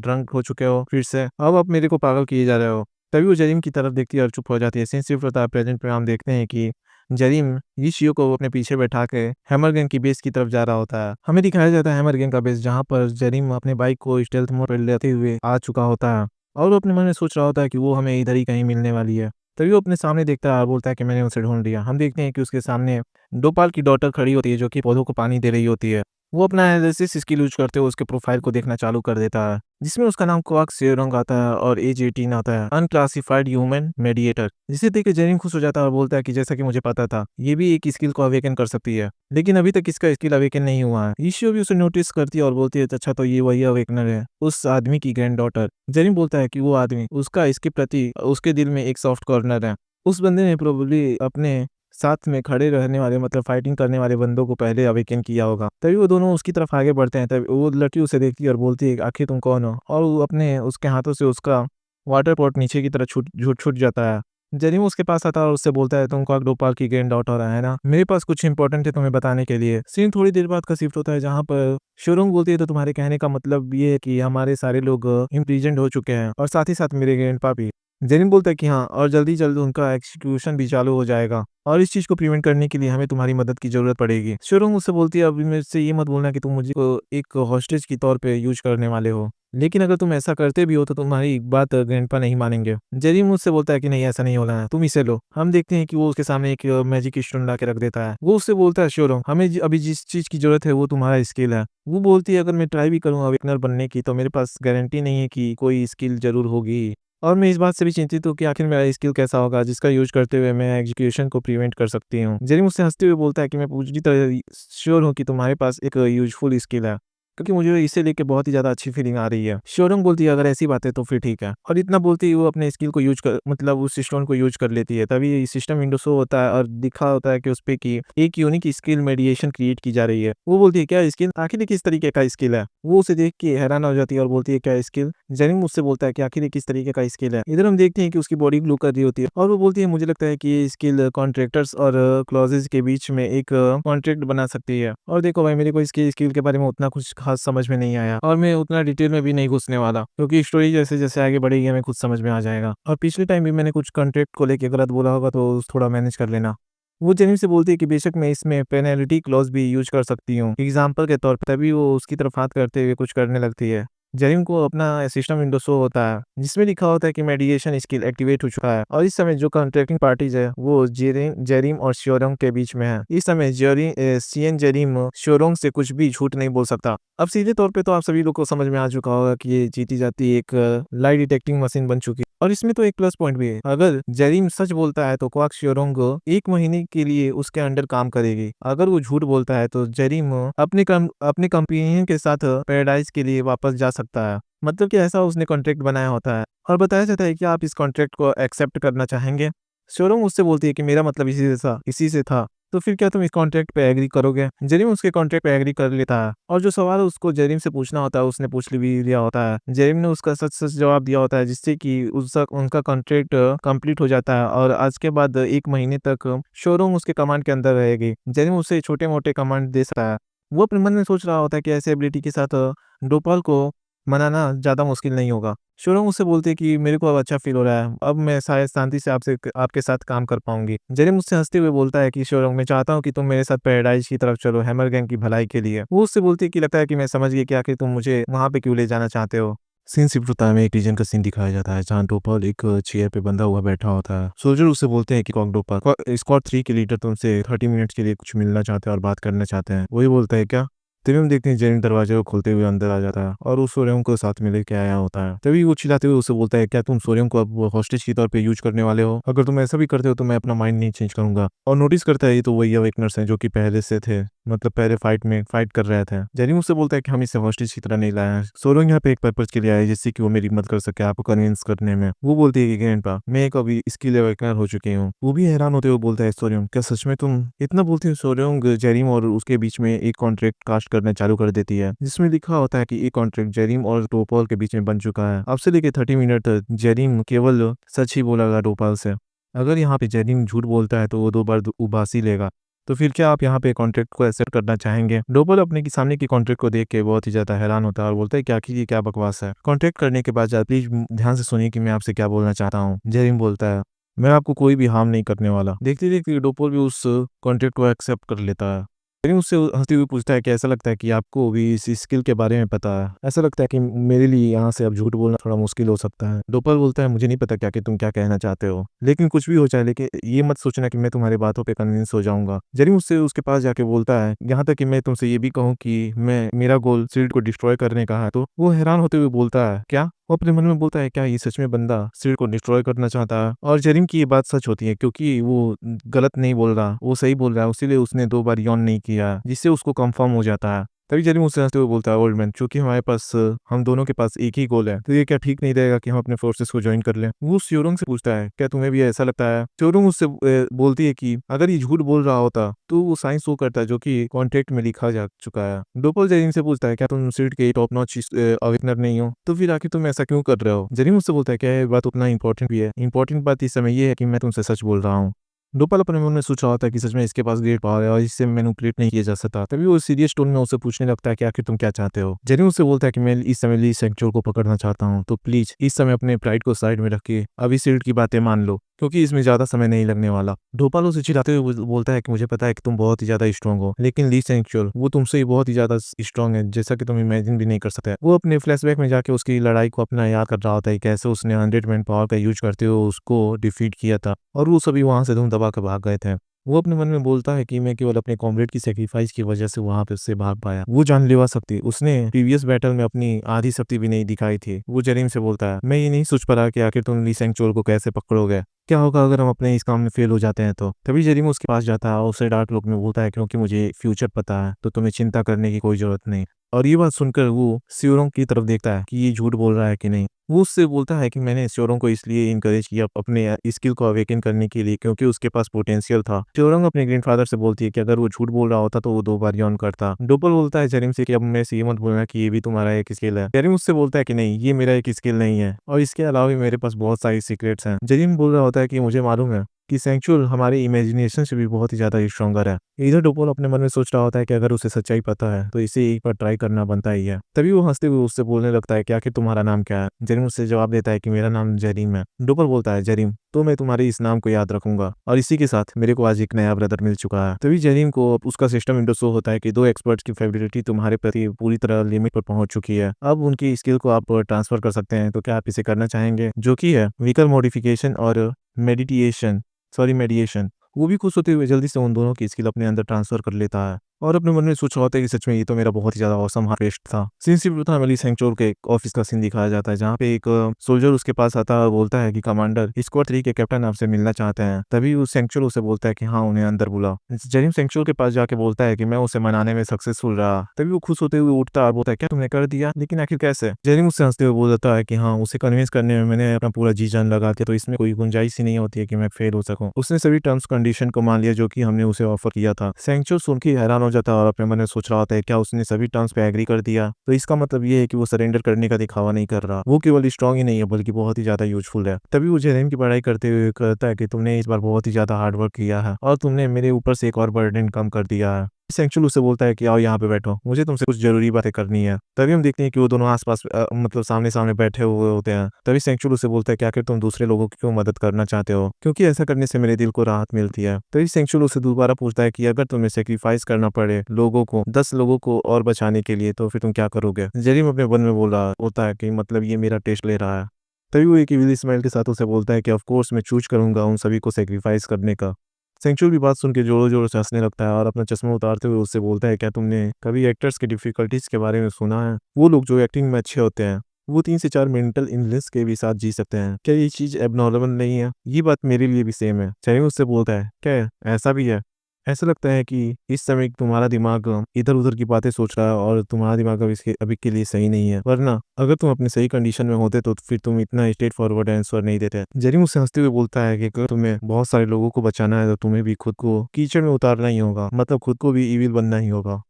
ड्रंक हो चुके हो फिर से? अब आप मेरे को पागल किए जा रहे हो।" तभी वो जरीम की तरफ देखती है और चुप हो जाती है। सीन शिफ्ट होता है प्रेज़ेंट में, हम देखते हैं कि जरीम यिशियो को अपने पीछे बैठा के हैमर गैंग की बेस की तरफ जा रहा होता है। हमें दिखाया जाता है हैमर गैंग का बेस, जहाँ पर जरीम अपने बाइक को स्टेल्थ मोड पे लेते हुए आ चुका होता है और वो अपने मन में सोच रहा होता है कि वो हमें इधर ही कहीं मिलने वाली है। तभी वो अपने सामने देखता है और बोलता है कि मैंने उसे ढूँढ लिया। हम देखते हैं कि उसके सामने डोपाल की डॉटर खड़ी होती है, जो कि पौधों को पानी दे रही होती है। वो अपना एनालिसिस स्किल यूज़ करते हुए उसके प्रोफ़ाइल को देखना चालू कर देता है, जिसमें उसका नाम क्वार्क सेरोंग आता है और एज 18 आता है, अनक्लासिफाइड ह्यूमन मेडिएटर। जिसे देख के जेरिन खुश हो जाता है और बोलता है कि जैसा कि मुझे पता था, ये भी एक स्किल को अवेकन कर सकती है, लेकिन अभी तक इसका स्किल अवेकन नहीं हुआ है। इशियो भी उसे नोटिस करती है और बोलती है, अच्छा तो ये वही अवेकनर है, उस आदमी की ग्रैंडडॉटर। जेरिन बोलता है कि वो आदमी, उसका इसके प्रति उसके दिल में एक सॉफ्ट कॉर्नर है। उस बंदे ने प्रोबेबली अपने साथ में खड़े रहने वाले, मतलब फाइटिंग करने वाले बंदों को पहले अवेकन किया होगा। तभी वो दोनों उसकी तरफ आगे बढ़ते हैं। तभी वो लड़की उसे देखती है और बोलती है, आखिर तुम कौन हो? और वो अपने उसके हाथों से उसका वाटर पॉट नीचे की तरफ छूट जाता है। जेरिम उसके पास आता है और उससे बोलता है, तुम क्वाक डोपाल की ग्रैंड डॉटर है ना? मेरे पास कुछ इंपॉर्टेंट है तुम्हें बताने के लिए। सीन थोड़ी देर बाद का शिफ्ट होता है, जहाँ पर शोरूम बोलती है, तो तुम्हारे कहने का मतलब ये है कि हमारे सारे लोग इम्प्रिजन्ड हो चुके हैं और साथ ही साथ मेरे ग्रैंडपा भी। जेनिन बोलता है कि हाँ, और जल्द उनका एग्जीक्यूशन भी चालू हो जाएगा और इस चीज़ को प्रिवेंट करने के लिए हमें तुम्हारी मदद की ज़रूरत पड़ेगी। शोरूम मुझसे बोलती है, अभी मेरे से ये मत बोलना कि तुम मुझे को एक हॉस्टेज के तौर पे यूज़ करने वाले हो। लेकिन अगर तुम ऐसा करते भी हो तो तुम्हारी बात ग्रैंडपा नहीं मानेंगे। जेरी मुझसे बोलता है कि नहीं, ऐसा नहीं होना है, तुम इसे लो। हम देखते हैं कि वो उसके सामने एक मैजिक स्टोन ला के रख देता है। वो उससे बोलता है, शोरूम हमें अभी जिस चीज़ की ज़रूरत है वो तुम्हारा स्किल है। वो बोलती है, अगर मैं ट्राई भी करूँ अवेकनर बनने की, तो मेरे पास गारंटी नहीं है कि कोई स्किल ज़रूर होगी। और मैं इस बात से भी चिंतित हूँ कि आखिर मेरा स्किल कैसा होगा जिसका यूज़ करते हुए मैं एग्जीक्यूशन को प्रिवेंट कर सकती हूँ। जेरी मुझसे हँसते हुए बोलता है कि मैं पूरी तरह श्योर हूँ कि तुम्हारे पास एक यूज़फुल स्किल है, क्योंकि मुझे इसे लेके बहुत ही ज़्यादा अच्छी फीलिंग आ रही है। शोरूम बोलती है, अगर ऐसी बात है तो फिर ठीक है। और इतना बोलते ही वो अपने स्किल को यूज़ कर, मतलब उस स्टोन को यूज़ कर लेती है। तभी सिस्टम विंडो शो होता है और दिखा होता है कि उसपे कि एक यूनिक स्किल मेडिएशन क्रिएट की जा रही है। वो बोलती है, क्या स्किल? आखिर ये किस तरीके का स्किल है? वो उसे देख के हैरान हो जाती है और बोलती है, क्या स्किल? जेनिन मुझसे बोलता है कि आखिर ये किस तरीके का स्किल है? इधर हम देखते हैं कि उसकी बॉडी ग्लो कर रही होती है और वो बोलती है, मुझे लगता है कि ये स्किल कॉन्ट्रैक्टर्स और क्लॉजेज के बीच में एक कॉन्ट्रैक्ट बना सकती है। और देखो भाई, मेरे को इसकी स्किल के बारे में उतना कुछ खास समझ में नहीं आया और मैं उतना डिटेल में भी नहीं घुसने वाला, क्योंकि स्टोरी जैसे-जैसे आगे बढ़ेगी हमें खुद समझ में आ जाएगा। और पिछले टाइम भी मैंने कुछ कॉन्ट्रैक्ट को लेके गलत बोला होगा तो थोड़ा मैनेज कर लेना। वो जेनिन से बोलती है कि बेशक मैं इसमें पेनल्टी क्लॉज़ भी यूज़ कर सकती हूँ, एग्ज़ाम्पल के तौर पे। तभी वो उसकी तरफ हाथ करते हुए कुछ करने लगती है। जेनिन को अपना सिस्टम विंडो शो होता है, जिसमें लिखा होता है कि मेडिएशन स्किल एक्टिवेट हो चुका है और इस समय जो कॉन्ट्रैक्टिंग पार्टीज़ है वो जेरिम और श्योरोंग के बीच में है। इस समय जेरिम श्योरोंग से कुछ भी झूठ नहीं बोल सकता। अब सीधे तौर पे तो आप सभी लोग को समझ में आ चुका होगा कि ये जीती जाती एक लाई डिटेक्टिंग मशीन बन चुकी है। और इसमें तो एक प्लस पॉइंट भी है, अगर जेरिम सच बोलता है तो क्वाक श्योरोंग 1 महीने के लिए उसके अंडर काम करेगी। अगर वो झूठ बोलता है तो जेरिम अपने कंपेनियन के साथ पैराडाइज के लिए वापस जा सकता है। मतलब कि ऐसा उसने कॉन्ट्रैक्ट बनाया होता है और बताया जाता है कि आप इस कॉन्ट्रैक्ट को एक्सेप्ट करना चाहेंगे। श्योरोंग उससे बोलती है कि मेरा मतलब इसी से था, तो फिर क्या तुम इस कॉन्ट्रैक्ट पे एग्री करोगे? जेरिम उसके कॉन्ट्रैक्ट पे एग्री कर लेता है और जो सवाल उसको जेरिम से पूछना होता है उसने पूछ भी लिया होता है। जेरिम ने उसका सच-सच जवाब दिया होता है, जिससे कि उनका कॉन्ट्रैक्ट कंप्लीट हो जाता है और आज के बाद 1 महीने तक शोरूम उसके कमांड के अंदर रहेगी। जेरिम उसे छोटे-मोटे कमांड दे सकता है। वो अपने मन में सोच रहा होता है कि ऐसे एबिलिटी के साथ डोपाल को मनाना ज़्यादा मुश्किल नहीं होगा। शोरूम उससे बोलती है कि मेरे को अब अच्छा फ़ील हो रहा है। अब मैं शायद शांति से आपके साथ काम कर पाऊँगी। जेरी मुझसे हँसते हुए बोलता है कि शोरूम, मैं चाहता हूँ कि तुम मेरे साथ पैराडाइज़ की तरफ चलो, हैमर गैंग की भलाई के लिए। वो उससे बोलती है कि लगता है कि मैं समझ गई कि आखिर तुम मुझे वहाँ पे क्यों ले जाना चाहते हो। सीन शिफ्ट होता है, हमें एक रीजन का सीन दिखाया जाता है जहाँ डोपल एक चेयर पे बंधा हुआ बैठा होता है। सोल्जर उससे बोलते हैं कि कॉक डोपल स्क्वाड 3 के लीडर तुमसे 30 मिनट्स के लिए कुछ मिलना चाहते हैं और बात करना चाहते हैं। वही बोलता है क्या? तभी हम देखते हैं जेरिन दरवाजे को खोलते हुए अंदर आ जाता है और उस सोरेम को साथ में लेके आया होता है। तभी वो चिल्लाते हुए उससे बोलता है क्या तुम सोरेम को अब हॉस्टेज के तौर पे यूज करने वाले हो? अगर तुम ऐसा भी करते हो तो मैं अपना माइंड नहीं चेंज करूंगा। और नोटिस करता है ये तो वही अवेकनर्स हैं जो कि पहले से थे, मतलब पहले फाइट कर रहे थे। जेरिन उससे बोलता है कि हम इसे हॉस्टेज की तरह नहीं लाए हैं, सोरेम यहाँ पे एक पर्पज के लिए आए जिससे कि वो मेरी मदद कर सके आपको कन्विंस करने में। वो बोलती है कि ग्रैंडपा मैं एक अभी स्किल अवेकनर हो चुकी हूँ। वो भी हैरान होते हुए बोलता है सोरेम क्या सच में तुम? इतना बोलती है सोरेम जेरिम और उसके बीच में एक कॉन्ट्रैक्ट कास्ट करना चालू कर देती है जिसमें लिखा होता है कि ये कॉन्ट्रैक्ट जेरिम और टोपाल के बीच में बन चुका है। अब से लेके 30 मिनट तक जेरिम केवल सच ही बोलेगा टोपाल से। अगर यहाँ पे जेरिम झूठ बोलता है तो वो 2 बार उबासी लेगा। तो फिर क्या आप यहाँ पे कॉन्ट्रैक्ट को एक्सेप्ट करना चाहेंगे? डोपल अपने की सामने की कॉन्ट्रैक्ट को देख के बहुत ही ज्यादा हैरान होता है और बोलता है क्या कि ये क्या बकवास है। कॉन्ट्रैक्ट करने के बाद प्लीज ध्यान से सुनिए कि मैं आपसे क्या बोलना चाहता हूँ। जेरिम बोलता है मैं आपको कोई भी हार्म नहीं करने वाला। देखते देखते डोपल भी उस कॉन्ट्रैक्ट को एक्सेप्ट कर लेता है। लेकिन उससे हंसते हुए पूछता है कि ऐसा लगता है कि आपको भी इस स्किल के बारे में पता है? ऐसा लगता है कि मेरे लिए यहाँ से अब झूठ बोलना थोड़ा मुश्किल हो सकता है। डोपल बोलता है मुझे नहीं पता क्या कि तुम क्या कहना चाहते हो, लेकिन कुछ भी हो जाए लेकिन ये मत सोचना कि मैं तुम्हारी बातों पे कन्विंस हो जाऊंगा। जेरी मुझसे उसके पास जाके बोलता है यहाँ तक कि मैं तुमसे ये भी कहूँ कि मैं मेरा गोल सील्ड को डिस्ट्रॉय करने का है। तो वो हैरान होते हुए बोलता है क्या? वो अपने मन में बोलता है क्या ये सच में बंदा सील्ड को डिस्ट्रॉय करना चाहता है? और जेरिम की ये बात सच होती है क्योंकि वो गलत नहीं बोल रहा, वो सही बोल रहा है, इसीलिए उसने 2 बार यौन नहीं किया जिससे उसको कंफर्म हो जाता है। तभी जेरिम उससे हंसते हुए बोलता है ओल्ड मैन चूंकि हमारे पास हम दोनों के पास एक ही गोल है तो ये क्या ठीक नहीं रहेगा कि हम अपने फोर्सेस को ज्वाइन कर लें? वो स्योरोंग से पूछता है क्या तुम्हें भी ऐसा लगता है? स्योरोंग उससे बोलती है कि अगर ये झूठ बोल रहा होता तो वो साइंस शो करता है जो कि कॉन्ट्रैक्ट में लिखा जा चुका है। डोपल जेरिम से पूछता है क्या तुम सील्ड के टॉप नॉच अवेकनर नहीं हो? तो फिर आखिर तुम ऐसा क्यों कर रहे हो? जेरिम उससे बोलता है क्या ये बात उतना इंपॉर्टेंट भी है? इंपॉर्टेंट बात इस समय ये है कि मैं तुमसे सच बोल रहा हूँ। डोपल अपने मन में सोच रहा होता है कि सच में इसके पास ग्रेट पावर है और इससे मैनिपुलेट नहीं किया जा सकता। तभी वो सीरियस टोन में उससे पूछने लगता है कि आखिर तुम क्या चाहते हो? जेरी उससे बोलता है कि मैं इस समय ली सेंचुर को पकड़ना चाहता हूँ, तो प्लीज इस समय अपने प्राइड को साइड में रख के अभी सील्ड की बातें मान लो क्योंकि इसमें ज्यादा समय नहीं लगने वाला। डोपाल उसे चिढ़ाते हुए बोलता है कि मुझे पता है कि तुम बहुत ही ज्यादा स्ट्रांग हो, लेकिन ली सेंचुअल वो तुमसे ही बहुत ही ज्यादा स्ट्रांग है जैसा कि तुम इमेजिन भी नहीं कर सकते। वो अपने फ्लैशबैक में जाके उसकी लड़ाई को अपना याद कर रहा होता है कैसे उसने 100 मैन पावर का यूज करते हुए उसको डिफीट किया था और वो सभी वहां से धूम दबा कर भाग गए थे। वो अपने मन में बोलता है कि मैं केवल अपने कॉमरेड की सेक्रीफाइस की वजह से वहां पे उससे भाग पाया। वो जानलेवा शक्ति उसने प्रीवियस बैटल में अपनी आधी शक्ति भी नहीं दिखाई थी। वो जेरिम से बोलता है मैं ये नहीं सोच पा रहा कि आखिर तुम ली सेंगचुअल को कैसे पकड़ोगे, क्या होगा अगर हम अपने इस काम में फेल हो जाते हैं तो? तभी जेरिम उसके पास जाता है और उसे डार्क लुक में बोलता है क्योंकि मुझे फ्यूचर पता है तो तुम्हें चिंता करने की कोई जरूरत नहीं। और ये बात सुनकर वो स्योरोंग की तरफ देखता है कि ये झूठ बोल रहा है कि नहीं। वो उससे बोलता है कि मैंने स्योरोंग को इसलिए इनकरेज किया अपने स्किल को अवेकन करने के लिए क्योंकि उसके पास पोटेंशियल था। स्योरोंग अपने ग्रैंडफादर से बोलती है कि अगर वो झूठ बोल रहा होता तो वो 2 बार यौन करता। डोपल बोलता है जेरिम से कि अब मैं से ये मत बोलना कि ये भी तुम्हारा एक स्किल है। जेरिम उससे बोलता है कि नहीं ये मेरा एक स्किल नहीं है और इसके अलावा भी मेरे पास बहुत सारी सीक्रेट्स हैं। जेरिम बोल रहा होता है कि मुझे मालूम है कि सेंचुअल हमारे इमेजिनेशन से भी बहुत ही ज्यादा स्ट्रॉन्गर है। इधर डोपोल अपने मन में सोच रहा होता है कि अगर उसे सच्चाई पता है तो इसे एक बार ट्राई करना बनता ही है। तभी वो हंसते हुए उससे बोलने लगता है कि आखिर तुम्हारा नाम क्या है? जेरिम उससे जवाब देता है कि मेरा नाम जेरिम है। डोपोल बोलता है जेरिम तो मैं तुम्हारे इस नाम को याद रखूंगा। और इसी के साथ मेरे को आज एक नया ब्रदर मिल चुका है। तभी जेरिम को उसका सिस्टम विंडो शो होता है कि 2 एक्सपर्ट्स की फेवरेटिटी तुम्हारे प्रति पूरी तरह लिमिट पर पहुंच चुकी है। अब उनकी स्किल को आप ट्रांसफर कर सकते हैं, तो क्या आप इसे करना चाहेंगे? जो कि है व्हीकल मॉडिफिकेशन और मेडिएशन। वो भी खुश होते हुए जल्दी से उन दोनों की स्किल अपने अंदर ट्रांसफर कर लेता है और अपने मन में सोच रहा होता है कि सच में ये तो मेरा बहुत ही ज्यादा ऑसम हार्वेस्ट था। सीन सिर्फ उतना वाली सेंचुर के ऑफिस का सीन दिखाया जाता है जहाँ पे एक सोल्जर उसके पास आता है और बोलता है कि कमांडर स्क्वाड 3 के कैप्टन आपसे मिलना चाहते हैं। तभी उस सेंचुर उसे बोलता है कि हाँ उन्हें अंदर बुला। जेरिम सेंचुर के पास जाके बोलता है कि मैं उसे मनाने में सक्सेसफुल रहा। तभी वो खुश होते हुए उठता और बोलता है क्या तुमने कर दिया, लेकिन आखिर कैसे? जेरिम उससे हंसते हुए बोल देता है कि हाँ उसे कन्विंस करने में मैंने अपना पूरा जी जान लगा दिया, तो इसमें कोई गुंजाइश ही नहीं होती है कि मैं फेल हो सकूं। उसने सभी टर्म्स कंडीशन को मान लिया जो कि हमने उसे ऑफर किया था। सेंचुर सुन के हैरान हो जाता है और अपने मन में सोच रहा होता है क्या उसने सभी टर्म्स पे एग्री कर दिया, तो इसका मतलब ये है कि वो सरेंडर करने का दिखावा नहीं कर रहा, वो केवल स्ट्रांग ही नहीं है बल्कि बहुत ही ज्यादा यूजफुल है। तभी वो जेरेम की पढ़ाई करते हुए कहता है कि तुमने इस बार बहुत ही ज्यादा हार्ड वर्क किया है और तुमने मेरे ऊपर से एक और बर्डन कम कर दिया है। सेंचुअल उससे बोलता है कि आओ यहाँ पे बैठो, मुझे तुमसे कुछ ज़रूरी बातें करनी है। तभी हम देखते हैं कि वो दोनों आस-पास मतलब सामने-सामने बैठे हुए होते हैं। तभी सेंचुअल उससे बोलता है कि आखिर तुम दूसरे लोगों की क्यों मदद करना चाहते हो? क्योंकि ऐसा करने से मेरे दिल को राहत मिलती है। तभी सेंचुअल उससे दोबारा पूछता है कि अगर तुम्हें सैक्रिफाइस करना पड़े लोगों को, 10 लोगों को और बचाने के लिए, तो फिर तुम क्या करोगे? जेरिम अपने मन में बोल रहा होता है कि मतलब ये मेरा टेस्ट ले रहा है। तभी वो एक इविल स्माइल के साथ उसे बोलता है कि ऑफ कोर्स मैं चूज़ करूँगा उन सभी को सैक्रिफाइस करने का। सेंचुअल की बात सुन के ज़ोरों-ज़ोरों से हँसने लगता है और अपना चश्मा उतारते हुए उससे बोलता है, क्या तुमने कभी एक्टर्स की डिफ़िकल्टीज़ के बारे में सुना है? वो लोग जो एक्टिंग में अच्छे होते हैं, वो 3 से 4 मेंटल इलनेस के भी साथ जी सकते हैं। क्या ये चीज़ एब्नॉर्मल नहीं है? ये बात मेरे लिए भी सेम है। सैम उससे बोलता है, क्या ऐसा भी है? ऐसा लगता है कि इस समय तुम्हारा दिमाग इधर-उधर की बातें सोच रहा है और तुम्हारा दिमाग अभी के लिए सही नहीं है। वरना अगर तुम अपने सही कंडीशन में होते तो फिर तुम इतना स्ट्रेट फॉरवर्ड आंसर नहीं देते। जेरी मुझसे हँसते हुए बोलता है कि अगर तुम्हें बहुत सारे लोगों को बचाना है तो तुम्हें भी खुद को कीचड़ में उतारना ही होगा। मतलब खुद को भी इविल बनना ही होगा।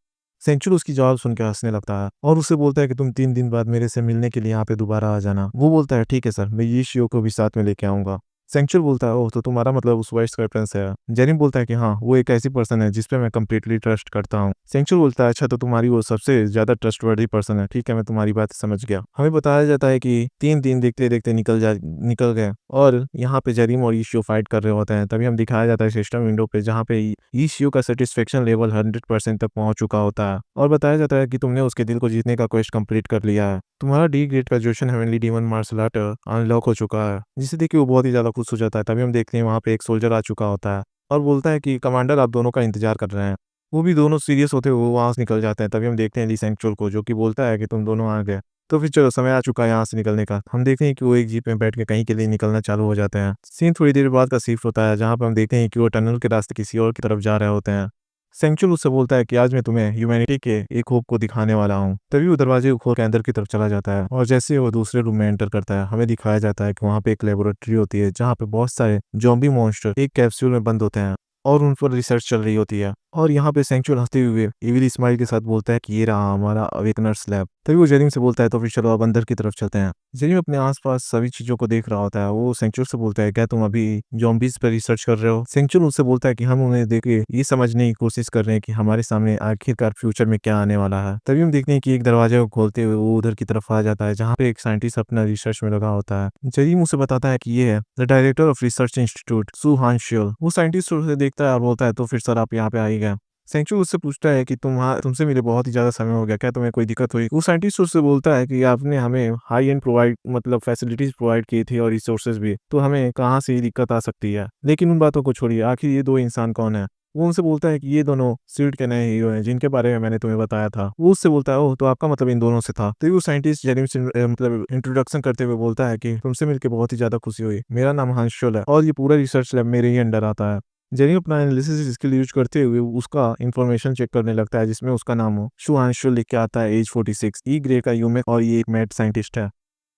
सेंचुर उसकी जवाब सुन के हँसने लगता है और उससे बोलता है कि तुम 3 दिन बाद मेरे से मिलने के लिए यहाँ पे दोबारा आ जाना। वो बोलता है, ठीक है सर, मैं ये शियो को भी साथ में लेके आऊँगा। सेंचुर बोलता है, ओह! तो तुम्हारा मतलब उस वॉइस का रेफरेंस है। जेनिम बोलता है कि हाँ, वो एक ऐसी पर्सन है जिस पे मैं कंप्लीटली ट्रस्ट करता हूँ। सेंचुर बोलता है, अच्छा तो तुम्हारी वो सबसे ज़्यादा ट्रस्टवर्दी पर्सन है। ठीक है, मैं तुम्हारी बात समझ गया। हमें बताया जाता है कि 3 दिन देखते-देखते निकल गए और यहाँ पे जेरिम और इशियो फाइट कर रहे होते हैं। तभी हम दिखाया जाता है सिस्टम विंडो पे जहाँ पे इशियो का सैटिस्फैक्शन लेवल 100% तक पहुँच चुका होता है और बताया जाता है कि तुमने उसके दिल को जीतने का क्वेस्ट कंप्लीट कर लिया है। तुम्हारा D grade graduation heavenly demon martial art unlock हो चुका है, जिसे देख के वो बहुत ही ज़्यादा खुश हो जाता है। तभी हम देखते हैं वहाँ पे एक सोल्जर आ चुका होता है और बोलता है कि कमांडर आप दोनों का इंतज़ार कर रहे हैं। वो भी दोनों सीरियस होते हुए वहाँ से निकल जाते हैं। तभी हम देखते हैं ली सेंगचुल को, जो कि बोलता है कि तुम दोनों आ गए, तो फिर चलो समय आ चुका है यहाँ से निकलने का। हम देखते हैं कि वो एक जीप में बैठ के कहीं के लिए निकलना चालू हो जाते हैं। सीन थोड़ी देर बाद का शिफ्ट होता है जहाँ पे हम देखते हैं कि वो टनल के रास्ते किसी और की तरफ जा रहे होते हैं। सेंचुल उससे बोलता है कि आज मैं तुम्हें ह्यूमैनिटी के एक होप को दिखाने वाला हूँ। तभी वो दरवाजे को खोल के अंदर की तरफ चला जाता है और जैसे ही वो दूसरे रूम में एंटर करता है, हमें दिखाया जाता है कि वहाँ पे एक लेबोरेटरी होती है जहाँ पे बहुत सारे ज़ॉम्बी मॉन्स्टर एक कैप्सूल में बंद होते हैं और उन पर रिसर्च चल रही होती है। और यहाँ पे सेंचुअल हँसते हुए इविल स्माइल के साथ बोलता है कि ये रहा हमारा अवेकनर्स लैब। तभी वो जेरिम से बोलता है, तो फिर चलो अब अंदर की तरफ चलते हैं। जेरिम अपने आसपास सभी चीज़ों को देख रहा होता है। वो सेंचुअल से बोलता है, क्या तुम अभी ज़ॉम्बीज़ पर रिसर्च कर रहे हो? सेंचुअल उससे बोलता है कि हम उन्हें देख के ये समझने की कोशिश कर रहे हैं कि हमारे सामने आखिरकार फ्यूचर में क्या आने वाला है। तभी हम देखते हैं कि एक दरवाजे को खोलते हुए वो उधर की तरफ आ जाता है जहाँ पे एक साइंटिस्ट अपना रिसर्च में लगा होता है। जेरिम उसे बताता है कि ये है the director of research institute सू हानशियल। वो साइंटिस्ट उसे देखता है और बोलता है, तो फिर सर आप यहाँ पे आ ही गए। सेंचुर उससे पूछता है कि तुमसे मिले बहुत ही ज़्यादा समय हो गया, क्या तुम्हें कोई दिक्कत हुई? वो साइंटिस्ट उससे बोलता है कि आपने हमें हाई एंड प्रोवाइड मतलब फैसिलिटीज़ प्रोवाइड की थी और रिसोर्सेज़ भी, तो हमें कहाँ से ये दिक्कत आ सकती है? लेकिन उन बातों को छोड़िए, आखिर ये 2 इंसान कौन है? वो उनसे बोलता है कि ये दोनों सीड के नए हीरो हैं जिनके बारे में मैंने तुम्हें बताया था। वो उससे बोलता है, ओह! तो आपका मतलब इन दोनों से था। तो वो साइंटिस्ट जेरिम से मतलब इंट्रोडक्शन करते हुए बोलता है कि तुमसे मिलके बहुत ही ज़्यादा खुशी हुई। मेरा नाम हंसुल है और ये पूरा रिसर्च लैब मेरे ही अंडर आता है। जेनी अपना एनालिसिस स्किल यूज़ करते हुए उसका इन्फॉर्मेशन चेक करने लगता है जिसमें उसका नाम हो शुभांशु लिख के आता है, एज 46, ई ग्रे का यूमेक और ये एक मैड साइंटिस्ट है।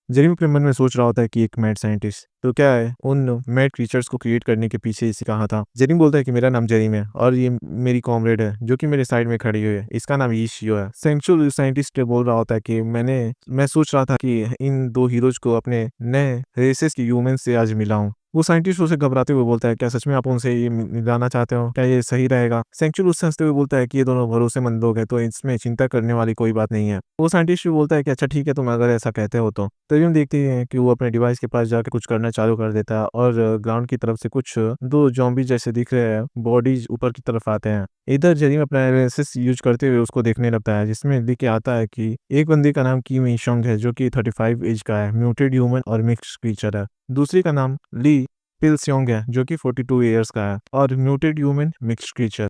जेनी अपने मन में सोच रहा होता है कि एक मैड साइंटिस्ट तो क्या है उन मैड क्रीचर्स को क्रिएट करने के पीछे इसे कहा था। जेनी बोलता है कि मेरा नाम जेरिम है और ये मेरी कॉमरेड है जो कि मेरे साइड में खड़ी हुई है, इसका नाम ईशियो है। सेंचुअल साइंटिस्ट बोल रहा होता है कि मैं सोच रहा था कि इन 2 हीरोज को अपने नए रेसेस के ह्यूमन से आज मिलाऊं। वो साइंटिस्ट उसे घबराते हुए बोलता है, क्या सच में आप उनसे ये मिलाना चाहते हो? क्या ये सही रहेगा? सेंचुअल उससे हंसते हुए बोलता है कि ये दोनों भरोसेमंद लोग हैं, तो इसमें चिंता करने वाली कोई बात नहीं है। वो साइंटिस्ट भी बोलता है कि अच्छा ठीक है, तुम अगर ऐसा कहते हो तो। तभी हम देखते हैं कि वो अपने डिवाइस के पास जाकर कुछ करना चालू कर देता है और ग्राउंड की तरफ से कुछ 2 ज़ॉम्बी जैसे दिख रहे हैं बॉडीज ऊपर की तरफ आते हैं। इधर जेरिम अपना एनालिसिस यूज़ करते हुए उसको देखने लगता है जिसमें लिख के आता है कि एक बंदे का नाम किम ई-शोंग है जो कि 35 एज का है, म्यूटेड ह्यूमन और मिक्स्ड क्रीचर है। दूसरे का नाम ली पिल-स्योंग है जो कि 42 ईयर्स का है और म्यूटेड ह्यूमन मिक्स्ड क्रीचर।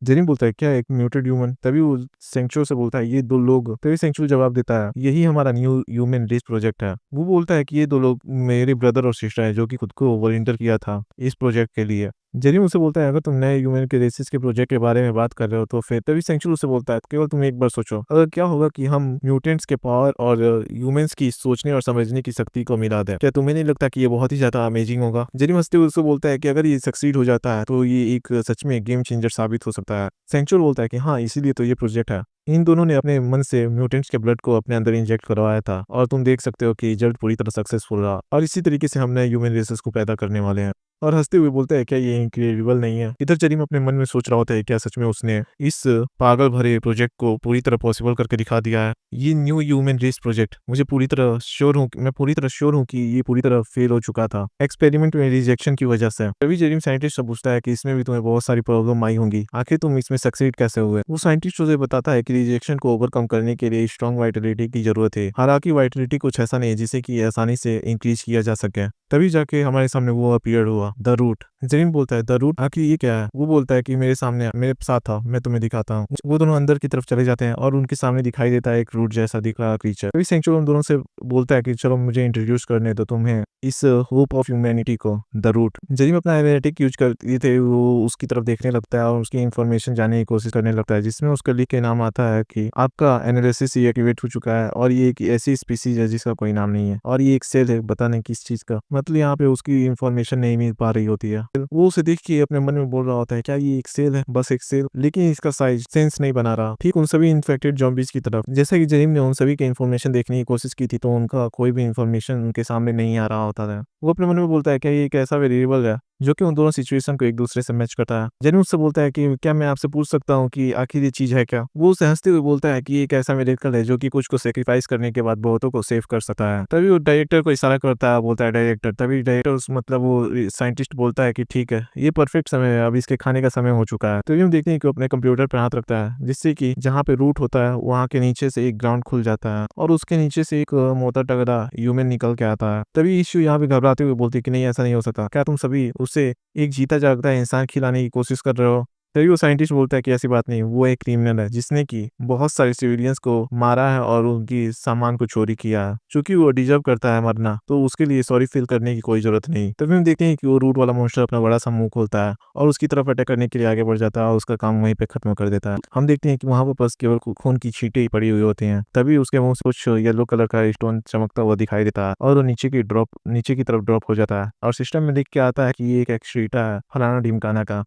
जेनिम बोलता है, क्या एक म्यूटेड ह्यूमन? तभी वो सेंचुअल से बोलता है, ये 2 लोग। तभी सेंचुअल जवाब देता है, यही हमारा न्यू ह्यूमन रेस प्रोजेक्ट है। वो बोलता है कि ये 2 लोग मेरे ब्रदर और सिस्टर हैं जो कि खुद को वॉलंटियर किया था इस प्रोजेक्ट के लिए। जेनिम उससे बोलता है, अगर तुम नए ह्यूमन के रेसेस के प्रोजेक्ट के बारे में बात कर रहे हो तो फिर तभी सेंचुअल उससे बोलता है, केवल तुम एक बार सोचो, अगर क्या होगा कि हम म्यूटेंट्स के पावर और ह्यूमंस की सोचने और समझने की शक्ति को मिला दें, क्या तुम्हें नहीं लगता कि ये बहुत ही ज्यादा अमेजिंग होगा? जेनिम हंसते हुए उससे बोलता है कि अगर ये सक्सीड हो जाता है तो ये एक सच में गेम चेंजर साबित हो सकता है। सेंचुअल बोलता है कि हाँ, इसीलिए तो ये प्रोजेक्ट है। इन दोनों ने अपने मन से म्यूटेंट्स के ब्लड को अपने अंदर इंजेक्ट करवाया था और तुम देख सकते हो कि रिजल्ट पूरी तरह सक्सेसफुल रहा और इसी तरीके से हम नए ह्यूमन रेसेस को पैदा करने वाले हैं। और हंसते हुए बोलता है क्या ये इनक्रेडिबल नहीं है। इधर जरीम अपने मन में सोच रहा होता है क्या सच में उसने इस पागल भरे प्रोजेक्ट को पूरी तरह पॉसिबल करके दिखा दिया है। ये न्यू ह्यूमन रेस प्रोजेक्ट मुझे पूरी तरह श्योर हूँ मैं पूरी तरह श्योर हूँ कि ये पूरी तरह फेल हो चुका था एक्सपेरिमेंट में रिजेक्शन की वजह से। तभी जरीम साइंटिस्ट से पूछता है कि इसमें भी तुम्हें बहुत सारी प्रॉब्लम आई होंगी, आखिर तुम इसमें सक्सीड कैसे हुए। वो साइंटिस्ट उसे बताता है कि रिजेक्शन को ओवरकम करने के लिए स्ट्रॉन्ग वाइटलिटी की जरूरत है। हालांकि वाइटलिटी कुछ ऐसा नहीं है जिसे कि आसानी से इंक्रीज किया जा सके। तभी जाके हमारे सामने वो अपीयर हुआ, द रूट। जरीन बोलता है द रूट आखिर ये क्या है। वो बोलता है कि मेरे सामने मेरे साथ था, मैं तुम्हें दिखाता हूँ। वो दोनों अंदर की तरफ चले जाते हैं और उनके सामने दिखाई देता है एक रूट जैसा दिख रहा क्रीचर। तभी सेंचुरी उन दोनों से बोलता है कि चलो मुझे इंट्रोड्यूस करने दो तुम्हें इस होप ऑफ ह्यूमैनिटी को, द रूट। जरीम अपना एनालिटिक यूज करते थे, वो उसकी तरफ देखने लगता है और उसकी इन्फॉर्मेशन जानने की कोशिश करने लगता है जिसमें उसका लिख के नाम आता है कि आपका एनालिसिस एक्टिवेट हो चुका है और ये एक ऐसी स्पीसीज है जिसका कोई नाम नहीं है और ये एक सेल है, पता नहीं किस चीज का। मतलब यहाँ पे उसकी इन्फॉर्मेशन नहीं मिल पा रही होती है। वो उसे देख के अपने मन में बोल रहा होता है क्या ये एक सेल है, बस एक सेल, लेकिन इसका साइज सेंस नहीं बना रहा ठीक उन सभी इन्फेक्टेड जॉम्बीज की तरफ। जैसा कि जरीम ने उन सभी की इन्फॉर्मेशन देखने की कोशिश की थी तो उनका कोई भी इन्फॉर्मेशन उनके सामने नहीं आ रहा होता था। वो अपने मन में बोलता है क्या ये एक ऐसा वेरिएबल है जो कि उन दोनों सिचुएशन को एक दूसरे से मैच करता है। जरीम उससे बोलता है कि क्या मैं आपसे पूछ सकता हूँ कि आखिर ये चीज है क्या। वो उसे हंसते हुए बोलता है कि ये एक ऐसा मेरेकल है जो कि कुछ को सेक्रीफाइस करने के बाद बहुतों को सेव कर सकता है। तभी वो डायरेक्टर को इशारा करता है, बोलता है डायरेक्टर। तभी डायरेक्टर मतलब वो साइंटिस्ट बोलता है कि ठीक है ये परफेक्ट समय है, अब इसके खाने का समय हो चुका है। तभी हम देखते हैं कि वो अपने कंप्यूटर पर हाथ रखता है जिससे कि जहाँ पे रूट होता है वहाँ के नीचे से एक ग्राउंड खुल जाता है और उसके नीचे से एक मोटा तगड़ा ह्यूमन निकल के आता है। तभी इश्यू यहाँ पे घबराते हुए बोलती है कि नहीं ऐसा नहीं हो सकता, क्या तुम सभी उसे एक जीता जागता इंसान खिलाने की कोशिश कर रहे हो। तभी वो साइंटिस्ट बोलता है कि ऐसी बात नहीं, वो एक क्रिमिनल है जिसने कि बहुत सारे सिविलियंस को मारा है और उनकी सामान को चोरी किया है। चूंकि वो डिजर्व करता है मरना तो उसके लिए सॉरी फील करने की कोई जरूरत नहीं। तभी हम देखते हैं कि वो रूट वाला मॉन्स्टर अपना बड़ा सा मुंह खोलता है और उसकी तरफ अटैक करने के लिए आगे बढ़ जाता है और उसका काम वहीं पे खत्म कर देता है। हम देखते हैं कि वहां पर बस केवल खून की छींटे ही पड़ी हुई होती हैं। तभी उसके मुंह से कुछ येलो कलर का स्टोन चमकता हुआ दिखाई देता है और वो नीचे की तरफ ड्रॉप हो जाता है और सिस्टम में लिख के आता है कि ये एक एक्सट्रीटा है फलाना ढिमकाना का।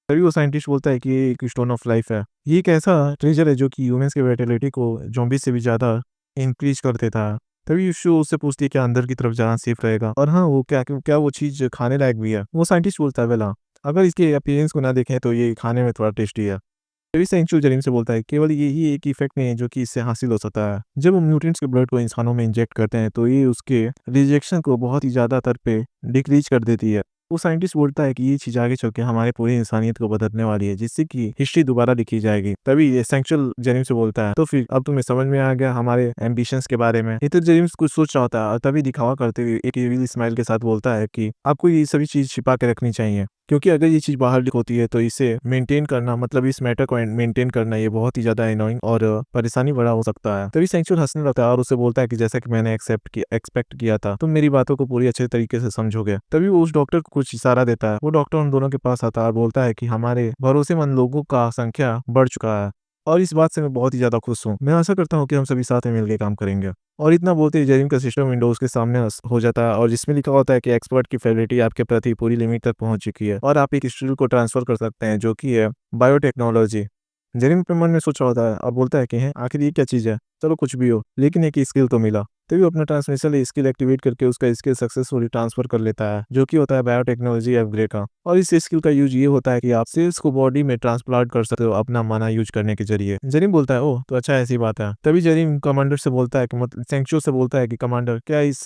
तभी वो साइंटिस्ट बोलता है कि ये एक स्टोन ऑफ लाइफ है, ये एक ऐसा ट्रेजर है जो कि ह्यूमंस के वाइटलिटी को ज़ॉम्बी से भी ज़्यादा इंक्रीज कर देता है। तभी यीशु उससे पूछती है क्या अंदर की तरफ जाना सेफ रहेगा और हाँ वो क्या वो चीज़ खाने लायक भी है। वो साइंटिस्ट बोलता है वेला अगर इसके अपीयरेंस को ना देखें तो ये खाने में थोड़ा टेस्टी है। तभी सेंचुरी जरीम से बोलता है केवल यही एक इफेक्ट नहीं है जो कि इससे हासिल हो सकता है। जब हम म्यूटेंट्स के ब्लड को इंसानों में इंजेक्ट करते हैं तो ये उसके रिजेक्शन को बहुत ही ज़्यादा तर पे डिक्रीज कर देती है। वो साइंटिस्ट बोलता है कि ये चीज आगे चल के हमारे पूरी इंसानियत को बदलने वाली है जिससे कि हिस्ट्री दोबारा लिखी जाएगी। तभी ये सेंचुअल जरीम से बोलता है तो फिर अब तुम्हें समझ में आ गया हमारे एम्बिशंस के बारे में। इधर जरीम कुछ सोच रहा होता है और तभी दिखावा करते हुए एक रिवील स्माइल के साथ बोलता है कि आपको ये सभी चीज छिपा के रखनी चाहिए क्योंकि अगर ये चीज बाहर लीक होती है तो इसे मेंटेन करना मतलब इस मैटर को मेंटेन करना ये बहुत ही ज्यादा एनोइंग और परेशानी बड़ा हो सकता है। तभी सेंचुअल हंसने लगता है और उसे बोलता है कि जैसा कि मैंने एक्सपेक्ट किया था तुम मेरी बातों को पूरी अच्छे तरीके से समझोगे। तभी वो उस डॉक्टर को कुछ इशारा देता है। वो डॉक्टर उन दोनों के पास आता है और बोलता है कि हमारे भरोसेमंद लोगों का संख्या बढ़ चुका है और इस बात से मैं बहुत ही ज्यादा खुश हूँ। मैं आशा करता हूँ कि हम सभी साथ में मिलकर काम करेंगे। और इतना बोलते ही जरीम का सिस्टम विंडोज के सामने हो जाता है और जिसमें लिखा होता है कि एक्सपर्ट की फेवरेटी आपके प्रति पूरी लिमिट तक पहुंच चुकी है और आप एक स्किल को ट्रांसफर कर सकते हैं जो कि है बायोटेक्नोलॉजी। जरीम अपने मन में सोच रहा होता है और बोलता है कि हैं आखिर ये क्या चीज़ है, चलो कुछ भी हो लेकिन एक स्किल तो मिला। तभी वो अपना ट्रांसमिशन स्किल एक्टिवेट करके उसका स्किल सक्सेसफुली ट्रांसफर कर लेता है जो कि होता है बायोटेक्नोलॉजी अपग्रेड का। और इस स्किल का यूज ये होता है कि आप सेल्स को बॉडी में ट्रांसप्लांट कर सकते हो अपना माना यूज करने के जरिए। जरीम बोलता है ओह तो अच्छा ऐसी बात है। तभी जरीम कमांडर से बोलता है कि मतलब सेंचुअल से बोलता है कि कमांडर क्या इस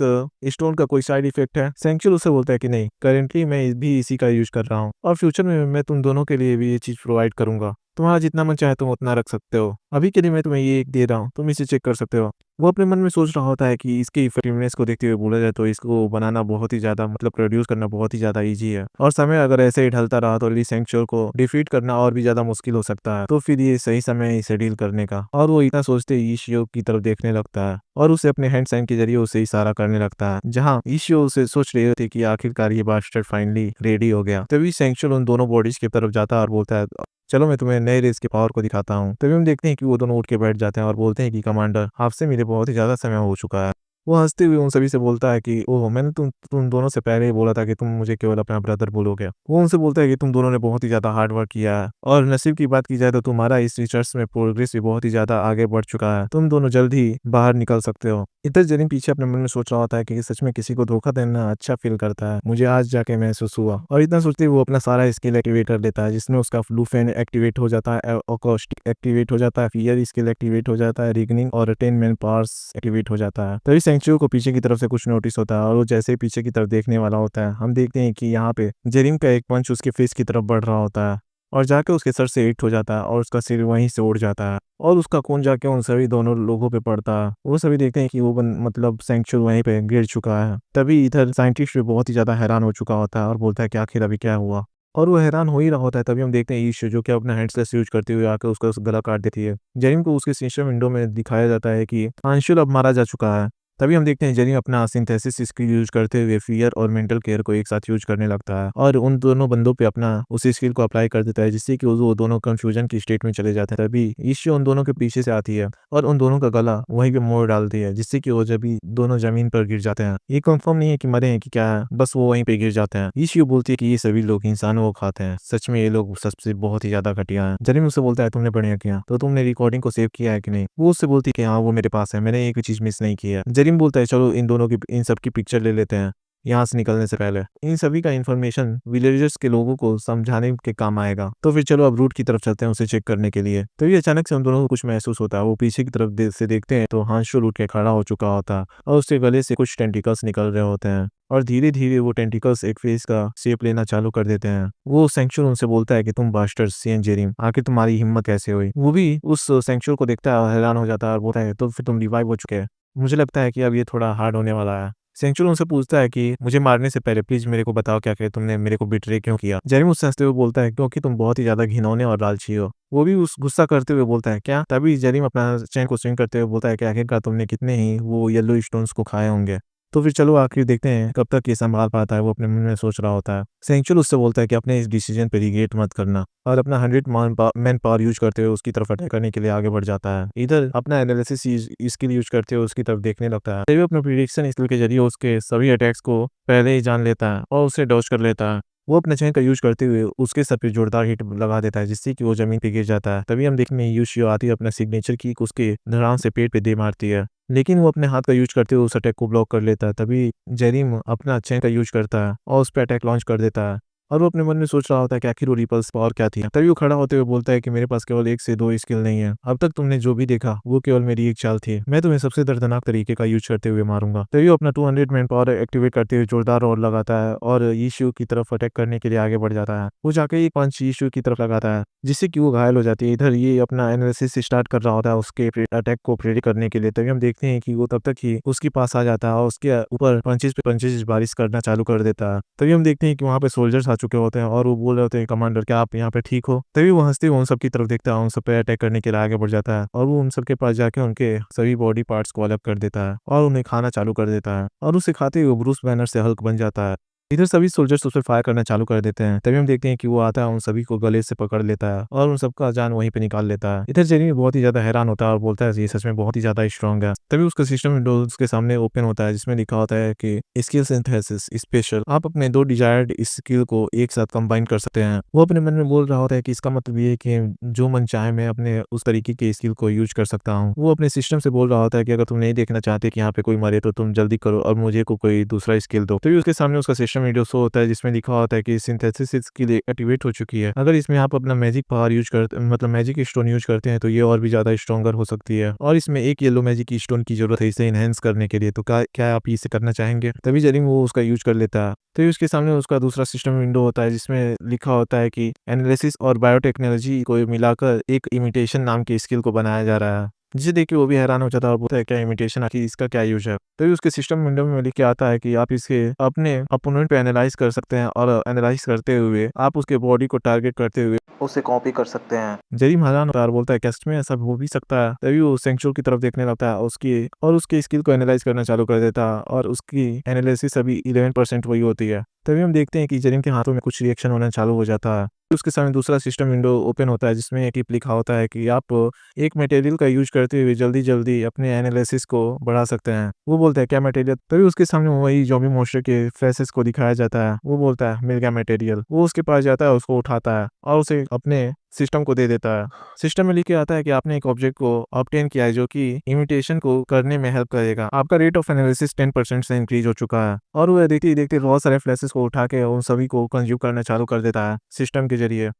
स्टोन का कोई साइड इफेक्ट है। सेंचुअल उससे बोलता है कि नहीं, करेंटली मैं भी इसी का यूज कर रहा हूँ और फ्यूचर में मैं तुम दोनों के लिए भी ये चीज प्रोवाइड करूंगा। तुम्हारा जितना मन चाहे तुम उतना रख सकते हो, अभी के लिए मैं तुम्हें ये एक दे रहा हूँ, तुम इसे चेक कर सकते हो। वो अपने मन में सोच रहा होता है कि इसके इफेक्टिवनेस को देखते हुए बोला जाए तो इसको बनाना बहुत ही ज्यादा मतलब प्रोड्यूस करना बहुत ही ज्यादा इजी है और समय अगर ऐसे ही ढलता रहा तो ली सेंचुअल को डिफीट करना और भी ज्यादा मुश्किल हो सकता है। तो फिर ये सही समय है इसे डील करने का। और वो इतना सोचते ही ईशियो की तरफ देखने लगता है और उसे अपने हैंड साइन के जरिए उसे इशारा करने लगता है जहाँ ईशियो उसे सोच रहे थे कि आखिरकार ये बास्टर्ड फाइनली रेडी हो गया। तभी सेंचुअल उन दोनों बॉडीज की तरफ जाता है और बोलता है चलो मैं तुम्हें नए रेस के पावर को दिखाता हूँ। तभी हम देखते हैं कि वो दोनों उठ के बैठ जाते हैं और बोलते हैं कि कमांडर आपसे मिले बहुत ही ज्यादा समय हो चुका है। वो हँसते हुए उन सभी से बोलता है कि ओह! मैंने तुम दोनों से पहले ही बोला था कि तुम मुझे केवल अपना ब्रदर बोलोगे। वो उनसे बोलता है कि तुम दोनों ने बहुत ही ज़्यादा हार्ड वर्क किया है और नसीब की बात की जाए तो तुम्हारा इस रिसर्च में प्रोग्रेस भी बहुत ही ज़्यादा आगे बढ़ चुका है। तुम दोनों जल्द ही बाहर निकल सकते हो। इधर जेनिन पीछे अपने मन में सोच रहा होता है कि सच में किसी को धोखा देना अच्छा फ़ील करता है। मुझे आज जाके महसूस हुआ और इतना सोचते ही वो अपना सारा स्किल एक्टिवेट कर लेता है जिसमें उसका फ्लू फैन एक्टिवेट हो जाता है, अकॉस्टिक एक्टिवेट हो जाता है, फियर स्किल एक्टिवेट हो जाता है, रीजनिंग और अटेनमेंट पावर्स एक्टिवेट हो जाता है। तभी सेंचुओ को पीछे की तरफ से कुछ नोटिस होता है और वो जैसे ही पीछे की तरफ देखने वाला होता है, हम देखते हैं कि यहाँ पे जेरिन का एक पंच उसके फेस की तरफ बढ़ रहा होता है और जाके उसके सर से हिट हो जाता है और उसका सिर वहीं से उड़ जाता है और उसका खून जाके उन सभी दोनों लोगों पे पड़ता है। वो सभी देखते हैं कि वो मतलब सेंचुर वहीं पे गिर चुका है। तभी इधर साइंटिस्ट भी बहुत ही ज़्यादा हैरान हो चुका होता है और बोलता है कि आखिर अभी क्या हुआ? और वो हैरान हो ही रहा होता है, तभी हम देखते हैं ईश जो कि अपना हैंडलेस यूज़ करते हुए आके उसका गला काट देती है। जेरिन को उसके सिस्टम विंडो में दिखाया जाता है कि अंशुल अब मारा जा चुका है। तभी हम देखते हैं जेरिन अपना सिंथेसिस स्किल यूज़ करते हुए फ़ियर और मेंटल केयर को एक साथ यूज़ करने लगता है और उन दोनों बंदों पे अपना उस स्किल को अप्लाई कर देता है जिससे कि वो दोनों कन्फ्यूजन की स्टेट में चले जाते हैं। तभी ईशो उन दोनों के पीछे से आती है और उन दोनों का गला वहीं पे मोड़ डालती है जिससे कि वो जब भी दोनों ज़मीन पर गिर जाते हैं। ये कंफर्म नहीं है कि मरे हैं कि क्या है, बस वो वहीं पे गिर जाते हैं। ईशो बोलती है कि ये सभी लोग इंसानों को खाते हैं। सच में ये लोग सबसे बहुत ही ज़्यादा घटिया हैं। जेरिन उससे बोलता है तुमने बढ़िया किया, तो तुमने रिकॉर्डिंग को सेव किया है कि नहीं? वो उससे बोलती है कि हाँ, वो मेरे पास है, मैंने एक भी चीज़ मिस नहीं की है। जेरिन बोलता है चलो इन सब की पिक्चर ले लेते हैं यहाँ से निकलने से पहले। इन सभी का इन्फॉर्मेशन विलेजर्स के लोगों को समझाने के काम आएगा। तो फिर चलो अब रूट की तरफ चलते हैं उसे चेक करने के लिए। तभी अचानक से हम दोनों को कुछ महसूस होता है। वो पीछे की तरफ से देखते हैं तो हांशुल उठ के खड़ा हो चुका होता है और उसके गले से कुछ टेंटिकल्स निकल रहे होते हैं और धीरे-धीरे वो टेंटिकल्स एक फेस का शेप लेना चालू कर देते हैं। वो सेंचुर उनसे बोलता है कि तुम बास्टर्ड्स सेंट जेरिम, आखिर तुम्हारी हिम्मत कैसे हुई? वो भी उस सेंचुर को देखता है और हैरान हो जाता है और बोलता है तो फिर तुम रिवाइव हो चुके हैं। मुझे लगता है कि अब ये थोड़ा हार्ड होने वाला है। सेंचुर उनसे पूछता है कि मुझे मारने से पहले प्लीज़ मेरे को बताओ क्या कि तुमने मेरे को बिट्रे क्यों किया? जेरेमी उससे हँसते हुए बोलता है क्योंकि तुम बहुत ही ज़्यादा घिनौने और लालची हो। वो भी उस गुस्सा करते हुए बोलता है क्या? तभी जेरेमी अपना चेन को स्विंग करते हुए बोलता है कि आखिरकार तुमने कितने ही वो येलो स्टोन्स को खाए होंगे। तो फिर चलो आखिर देखते हैं कब तक ये सँभाल पाता है, वो अपने मन में सोच रहा होता है। सेंचुर उससे बोलता है कि अपने इस डिसीजन पे रिग्रेट मत करना और अपना 100 मैन पावर यूज़ करते हुए उसकी तरफ अटैक करने के लिए आगे बढ़ जाता है। इधर अपना एनालिसिस स्किल यूज़ करते हुए उसकी तरफ देखने लगता है। तभी अपने प्रिडिक्शन स्किल के ज़रिए उसके सभी अटैक्स को पहले ही जान लेता है और उसे डॉज कर लेता है। वो अपने चेन का यूज़ करते हुए उसके सर पे जोरदार हिट लगा देता है जिससे कि वो ज़मीन पे गिर जाता है। तभी हम देखते हैं यूशियो आती है अपना सिग्नेचर किक उसके धड़ाम से पेट पे दे मारती है। लेकिन वो अपने हाथ का यूज़ करते हुए उस अटैक को ब्लॉक कर लेता है। तभी जेरिम अपना चेन का यूज़ करता है और उस पे अटैक लॉन्च कर देता है और वो अपने मन में सोच रहा होता है कि आखिर वो रिपल्स पावर क्या थी। तभी वो खड़ा होते हुए बोलता है कि मेरे पास केवल 1 से 2 स्किल नहीं है। अब तक तुमने जो भी देखा वो केवल मेरी एक चाल थी। मैं तुम्हें सबसे दर्दनाक तरीके का यूज़ करते हुए मारूंगा। तभी वो अपना 200 मैन पावर एक्टिवेट करते हुए जोरदार रोर लगाता है और यीशु की तरफ अटैक करने के लिए आगे बढ़ जाता है। वो जाके एक पंच यीशु की तरफ लगाता है जिससे कि वो घायल हो जाती है। इधर ये अपना एनालिसिस स्टार्ट कर रहा होता है उसके अटैक को प्रेडिक्ट करने के लिए। तभी हम देखते हैं कि वो तब तक ही उसके पास आ जाता है और उसके ऊपर पंचेस पे पंचेस बारिश करना चालू कर देता है। तभी हम देखते हैं कि वहाँ पे सोल्जर्स आ चुके होते हैं और वो बोल रहे होते हैं कमांडर क्या आप यहाँ पे ठीक हो? तभी वो हँसते हुए उन सब की तरफ देखता है, उन सब पे अटैक करने के लिए आगे बढ़ जाता है और वो उन सब के पास जाके उनके सभी बॉडी पार्ट्स को अलग कर देता है और उन्हें खाना चालू कर देता है और उसे खाते हुए ब्रूस बैनर से हल्क बन जाता है। इधर सभी सोल्जर्स उस पे फायर करना चालू कर देते हैं। तभी हम देखते हैं कि वो आता है, उन सभी को गले से पकड़ लेता है और उन सबका जान वहीं पे निकाल लेता है। इधर जेरेमी बहुत ही ज़्यादा हैरान होता है और बोलता है ये सच में बहुत ही ज़्यादा स्ट्रांग है। तभी उसका सिस्टम विंडोज़ के सामने ओपन होता है जिसमें लिखा होता है कि स्किल सिंथेसिस स्पेशल। आप अपने 2 डिजायर्ड स्किल को एक साथ कंबाइन कर सकते हैं। वो अपने मन में बोल रहा होता है कि इसका मतलब ये है कि जो मन चाहे मैं अपने उस तरीके के स्किल को यूज़ कर सकता हूँ। वो अपने सिस्टम से बोल रहा होता है कि अगर तुम नहीं देखना चाहते कि यहाँ पे कोई मरे तो तुम जल्दी करो और मुझे कोई दूसरा स्किल दो। तभी उसके सामने उसका सिस्टम विंडो शो होता है जिसमें लिखा होता है कि सिंथेसिस स्किल एक्टिवेट हो चुकी है। अगर इसमें आप अपना मैजिक पावर यूज़ करते मतलब मैजिक स्टोन यूज़ करते हैं तो ये और भी ज़्यादा स्ट्रॉन्गर हो सकती है और इसमें एक येलो मैजिक स्टोन की ज़रूरत है इसे एनहांस करने के लिए। तो क्या आप इसे करना चाहेंगे? तभी जेरिम वो उसका यूज़ कर लेता है। तो उसके सामने उसका दूसरा सिस्टम विंडो होता है जिसमें लिखा होता है कि एनालिसिस और बायोटेक्नोलॉजी को मिलाकर एक इमिटेशन नाम की स्किल को बनाया जा रहा है। जिसे देख के वो भी हैरान हो जाता है और बोलता है क्या इमिटेशन, आखिर इसका क्या यूज़ है? तभी उसके सिस्टम विंडो में लिख के आता है कि आप इसके अपने अपोनेंट पे एनालाइज़ कर सकते हैं और एनालाइज़ करते हुए आप उसके बॉडी को टारगेट करते हुए उसे कॉपी कर सकते हैं। जेरिम हैरान होता है और बोलता है क्या सच में ऐसा हो भी सकता है? तभी वो सेंचुर की तरफ देखने लगता है उसकी स्किल को एनालाइज़ करना चालू कर देता है और उसकी एनालिसिस अभी 11% हुई होती है। तभी हम देखते हैं कि जेरिन के हाथों में कुछ रिएक्शन होना चालू हो जाता है। उसके सामने दूसरा सिस्टम विंडो ओपन होता है जिसमें एक टिप लिखा होता है कि आप एक मटेरियल का यूज़ करते हुए जल्दी-जल्दी अपने एनालिसिस को बढ़ा सकते हैं। वो बोलता है क्या मटेरियल? तभी उसके सामने वही ज़ॉम्बी मॉन्स्टर के फेसेस को दिखाया जाता है। वो बोलता है मिल गया मटेरियल। वो उसके पास जाता है, उसको उठाता है और उसे अपने सिस्टम को दे देता है। सिस्टम में लिख के आता है कि आपने एक ऑब्जेक्ट को ऑब्टेन किया है जो कि इमिटेशन को करने में हेल्प करेगा। आपका रेट ऑफ एनालिसिस 10% से इंक्रीज हो चुका है। और वो देखते ही देखते बहुत सारे फ्लैशेस को उठा के उन सभी को कंज्यूम करना चालू कर देता है सिस्टम के जरिए।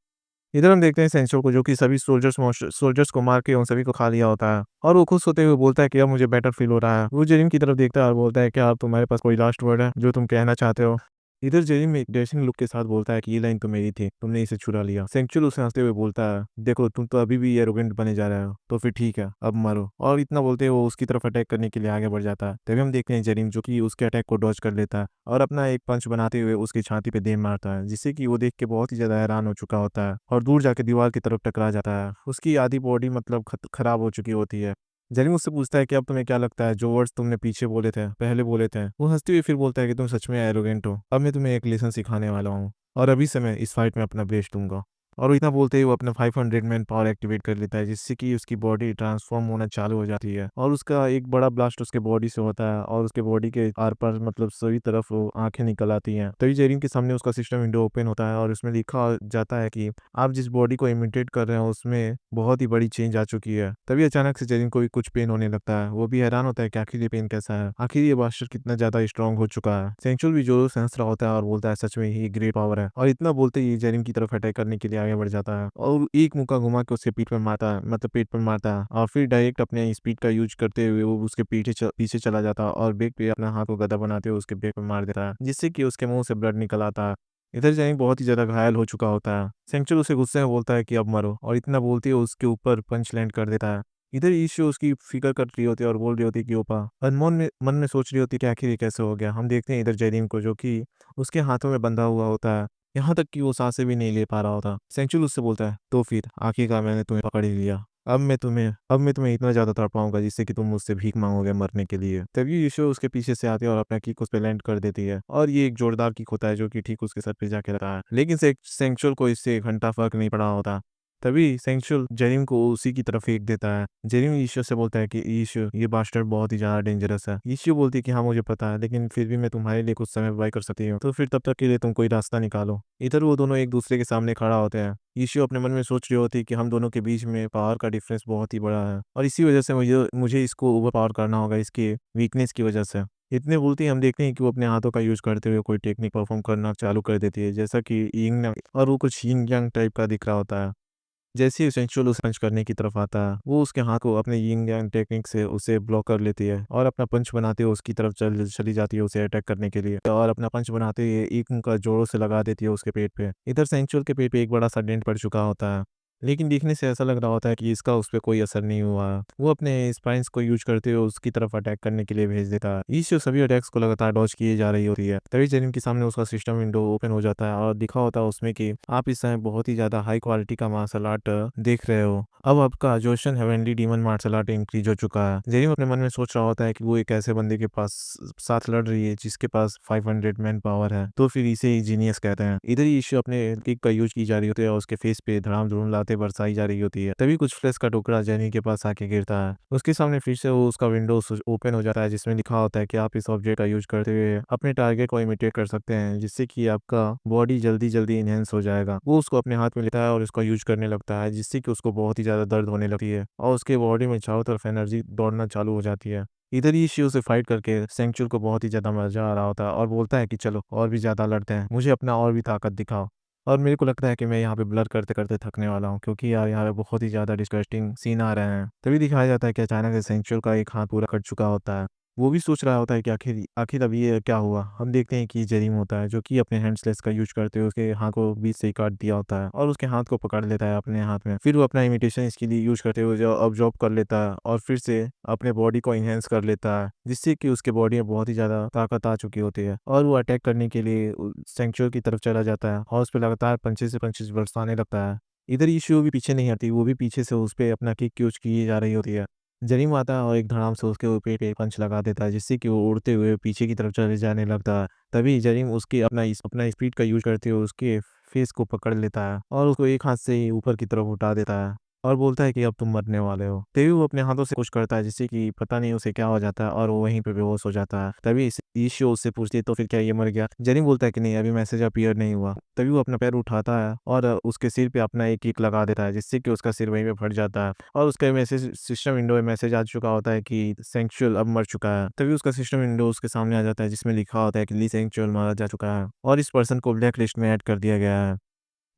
इधर हम देखते हैं सेंचुर को जो कि सभी सोल्जर्स को मार के उन सभी को खा लिया होता है और वो खुश होते हुए बोलता है कि अब मुझे बेटर फील हो रहा है। वो जेरिन की तरफ देखता है और बोलता है क्या अब तुम्हारे पास कोई लास्ट वर्ड है जो तुम कहना चाहते हो? इधर जेरिन में डैशिंग लुक के साथ बोलता है कि ये लाइन तो मेरी थी, तुमने इसे चुरा लिया। सेंचुर उसे हंसते हुए बोलता है देखो तुम तो अभी भी एरोगेंट बने जा रहे हो, तो फिर ठीक है अब मरो। और इतना बोलते हुए वो उसकी तरफ अटैक करने के लिए आगे बढ़ जाता है। तभी हम देखते हैं जेरिन जो कि उसके अटैक को डॉज कर लेता है और अपना एक पंच बनाते हुए उसकी छाती पे दे मारता है, जिससे कि वो देख के बहुत ही ज्यादा हैरान हो चुका होता है और दूर जाके दीवार की तरफ टकरा जाता है। उसकी आधी बॉडी मतलब खराब हो चुकी होती है। जेरी मुझसे पूछता है कि अब तुम्हें क्या लगता है जो वर्ड्स तुमने पीछे बोले थे, पहले बोले थे? वो हंसते हुए फिर बोलता है कि तुम सच में एरोगेंट हो। अब मैं तुम्हें एक लेसन सिखाने वाला हूँ और अभी से मैं इस फाइट में अपना बेस्ट दूंगा। और वो इतना बोलते ही वो अपना 500 मैन पावर एक्टिवेट कर लेता है, जिससे कि उसकी बॉडी ट्रांसफॉर्म होना चालू हो जाती है और उसका एक बड़ा ब्लास्ट उसके बॉडी से होता है और उसके बॉडी के आर पार मतलब सभी तरफ वो आंखें निकल आती हैं। तभी जेरिन के सामने उसका सिस्टम विंडो ओपन होता है और उसमें लिखा जाता है कि आप जिस बॉडी को इमिटेट कर रहे हो उसमें बहुत ही बड़ी चेंज आ चुकी है। तभी अचानक से जेरिन को भी कुछ पेन होने लगता है। वो भी हैरान होता है कि आखिर ये पेन कैसा है, आखिर ये बास्टर कितना ज्यादा स्ट्रांग हो चुका है। सेंचुअल भी जोरों से हंस रहा होता है और बोलता है सच में ही ग्रेट पावर है। और इतना बोलते ही जेरिन की तरफ अटैक करने के लिए आगे बढ़ जाता है और एक मुक्का घुमा के उसके पीठ पर मारता है, मतलब पेट पर मारता है और फिर डायरेक्ट अपने स्पीड का यूज करते हुए वो उसके पीछे चला जाता है और बैक पे अपना हाथ को गदा बनाते हुए उसके बैक पर मार देता है, जिससे कि उसके मुंह से ब्लड निकल आता है। इधर जैंग बहुत ही ज्यादा घायल हो चुका होता है। सेंचुर उसे गुस्से में बोलता है कि अब मरो और इतना बोलते हुए उसके ऊपर पंच लैंड कर देता है। इधर ईशु उसकी फिक्र कर रही होती है और बोल रही होती है कि ओपा अनमोल में मन में सोच रही होती है कि आखिर ये कैसे हो गया। हम देखते हैं इधर जयदीन को जो कि उसके हाथों में बंधा हुआ होता है, यहाँ तक कि वो सांसें भी नहीं ले पा रहा होता। सेंचुर उससे बोलता है तो फिर आखिरकार मैंने तुम्हें पकड़ ही लिया। अब मैं तुम्हें इतना ज्यादा तड़पाऊंगा जिससे कि तुम मुझसे भीख मांगोगे मरने के लिए। तभी यीशु उसके पीछे से आती है और अपना किक उस पे लैंड कर देती है और ये एक जोरदार किक होता है जो कि ठीक उसके सर पे जाके लगता है, लेकिन सेंचुअल को इससे एक घंटा फर्क नहीं पड़ा होता। तभी सेंचुअल जेरिम को उसी की तरफ फेंक देता है। जेरिम ईशु से बोलता है कि ईशु ये बास्टर्ड बहुत ही ज्यादा डेंजरस है। ईशु बोलती है कि हाँ मुझे पता है, लेकिन फिर भी मैं तुम्हारे लिए कुछ समय बाय कर सकती हूँ, तो फिर तब तक के लिए तुम कोई रास्ता निकालो। इधर वो दोनों एक दूसरे के सामने खड़ा होते हैं। ईशु अपने मन में सोच रही होती है कि हम दोनों के बीच में पावर का डिफरेंस बहुत ही बड़ा है और इसी वजह से मुझे मुझे इसको ओवर पावर करना होगा इसके वीकनेस की वजह से। इतने बोलते ही हम देखते हैं कि वो अपने हाथों का यूज करते हुए कोई टेक्निक परफॉर्म करना चालू कर देती है, जैसा कि यिंग और वो कुछ यिंग यांग टाइप का दिख रहा होता है। जैसे ही सेंचुअल उसे पंच करने की तरफ आता है, वो उसके हाथ को अपने यिंग यांग टेक्निक से उसे ब्लॉक कर लेती है और अपना पंच बनाते हुए उसकी तरफ चली जाती है उसे अटैक करने के लिए और अपना पंच बनाते हुए एक मुंह का जोरों से लगा देती है उसके पेट पे। इधर सेंचुअल के पेट पे एक बड़ा सा डेंट पड़ चुका होता है, लेकिन दिखने से ऐसा लग रहा होता है कि इसका उस पर कोई असर नहीं हुआ। वो अपने स्पाइंस को यूज करते हुए उसकी तरफ अटैक करने के लिए भेज देता है। ईशो सभी अटैक्स को लगातार डॉज किए जा रही होती है। तभी जेनिम के सामने उसका सिस्टम विंडो ओपन हो जाता है और दिखा होता है उसमें कि आप इस समय बहुत ही ज्यादा हाई क्वालिटी का मार्शल आर्ट देख रहे हो। अब आपका जोशन heavenly demon martial art increase हो चुका है। जेनिम अपने मन में सोच रहा होता है कि वो एक ऐसे बंदे के पास साथ लड़ रही है जिसके पास 500 मैन पावर है, तो फिर इसे ही जीनियस कहते हैं। इधर ही ईशो अपने किक का यूज की जा रही होती है और उसके फेस पे धड़ाम धुड़ूम लाते बरसाई जा रही होती है। तभी कुछ फ्लैश का टुकड़ा जेनी के पास आके गिरता है। उसके सामने फिर से वो उसका विंडो ओपन हो जाता है जिसमें लिखा होता है कि आप इस ऑब्जेक्ट का यूज करते हुए अपने टारगेट को इमिटेट कर सकते हैं, जिससे कि आपका बॉडी जल्दी जल्दी इनहेंस हो जाएगा। वो उसको अपने हाथ में लेता है और उसका यूज करने लगता है, जिससे कि उसको बहुत ही ज्यादा दर्द होने लगती है और उसके बॉडी में चारों तरफ एनर्जी दौड़ना चालू हो जाती है। इधर ही शिव से फाइट करके सेंचुर को बहुत ही ज्यादा मजा आ रहा होता है और बोलता है कि चलो और भी ज्यादा लड़ते हैं, मुझे अपना और भी ताकत दिखाओ। और मेरे को लगता है कि मैं यहाँ पे ब्लर करते करते थकने वाला हूँ, क्योंकि यार यहाँ पे बहुत ही ज़्यादा डिस्गस्टिंग सीन आ रहे हैं। तभी दिखाया जाता है कि अचानक से सेंचुअल का एक हाथ पूरा कट चुका होता है। वो भी सोच रहा होता है कि आखिर आखिर अब ये क्या हुआ। हम देखते हैं कि जेरिम होता है जो कि अपने हैंड स्लेस का यूज करते हुए उसके हाथ को बीच से ही काट दिया होता है और उसके हाथ को पकड़ लेता है अपने हाथ में। फिर वो अपना इमिटेशन इसके लिए यूज करते हुए जो ऑब्जॉर्ब कर लेता है और फिर से अपने बॉडी को इनहेंस कर लेता है, जिससे कि उसके बॉडी में बहुत ही ज्यादा ताकत आ चुकी होती है और वो अटैक करने के लिए सेंचुअल की तरफ चला जाता है और उस पर लगातार पंचे से पंचे बरसाने लगता है। इधर ईशू भी पीछे नहीं हटी, वो भी पीछे से उस पर अपना किक यूज की जा रही होती है। जरीम आता है और एक धड़ाम से उसके ऊपर एक पंच लगा देता है जिससे कि वो उड़ते हुए पीछे की तरफ चले जाने लगता है। तभी जरीम उसकी अपना स्पीड का यूज़ करते हुए उसके फेस को पकड़ लेता है और उसको एक हाथ से ही ऊपर की तरफ उठा देता है और बोलता है कि अब तुम मरने वाले हो। तभी वो अपने हाथों से कुछ करता है जिससे कि पता नहीं उसे क्या हो जाता है और वो वहीं पे बेहोश हो जाता है। तभी ईशो उससे पूछती है तो फिर क्या ये मर गया? जरीम बोलता है कि नहीं, अभी मैसेज अपीयर नहीं हुआ। तभी वो अपना पैर उठाता है और उसके सिर पे अपना एक किक लगा देता है जिससे कि उसका सिर वहीं पे फट जाता है और उसके मैसेज सिस्टम विंडो में मैसेज आ चुका होता है कि सेंक्चुअल अब मर चुका है। तभी उसका सिस्टम विंडो उसके सामने आ जाता है जिसमें लिखा होता है कि ली सेंक्चुअल मारा जा चुका है और इस पर्सन को ब्लैक लिस्ट में ऐड कर दिया गया है।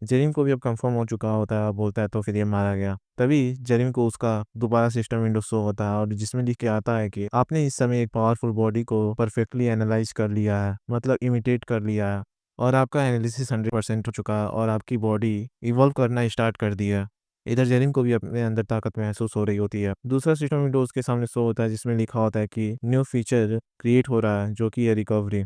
जरीम को भी अब कंफर्म हो चुका होता है और बोलता है तो फिर ये मारा गया। तभी जरीम को उसका दोबारा सिस्टम विंडो शो होता है और जिसमें लिख के आता है कि आपने इस समय एक पावरफुल बॉडी को परफेक्टली एनालाइज कर लिया है, मतलब इमिटेट कर लिया है और आपका एनालिसिस 100% हो चुका है और आपकी बॉडी इवॉल्व करना स्टार्ट कर दिया है। इधर जरीम को भी अपने अंदर ताकत महसूस हो रही होती है। दूसरा सिस्टम विंडो उसके सामने शो होता है जिसमें लिखा होता है कि न्यू फीचर क्रिएट हो रहा है जो कि है रिकवरी।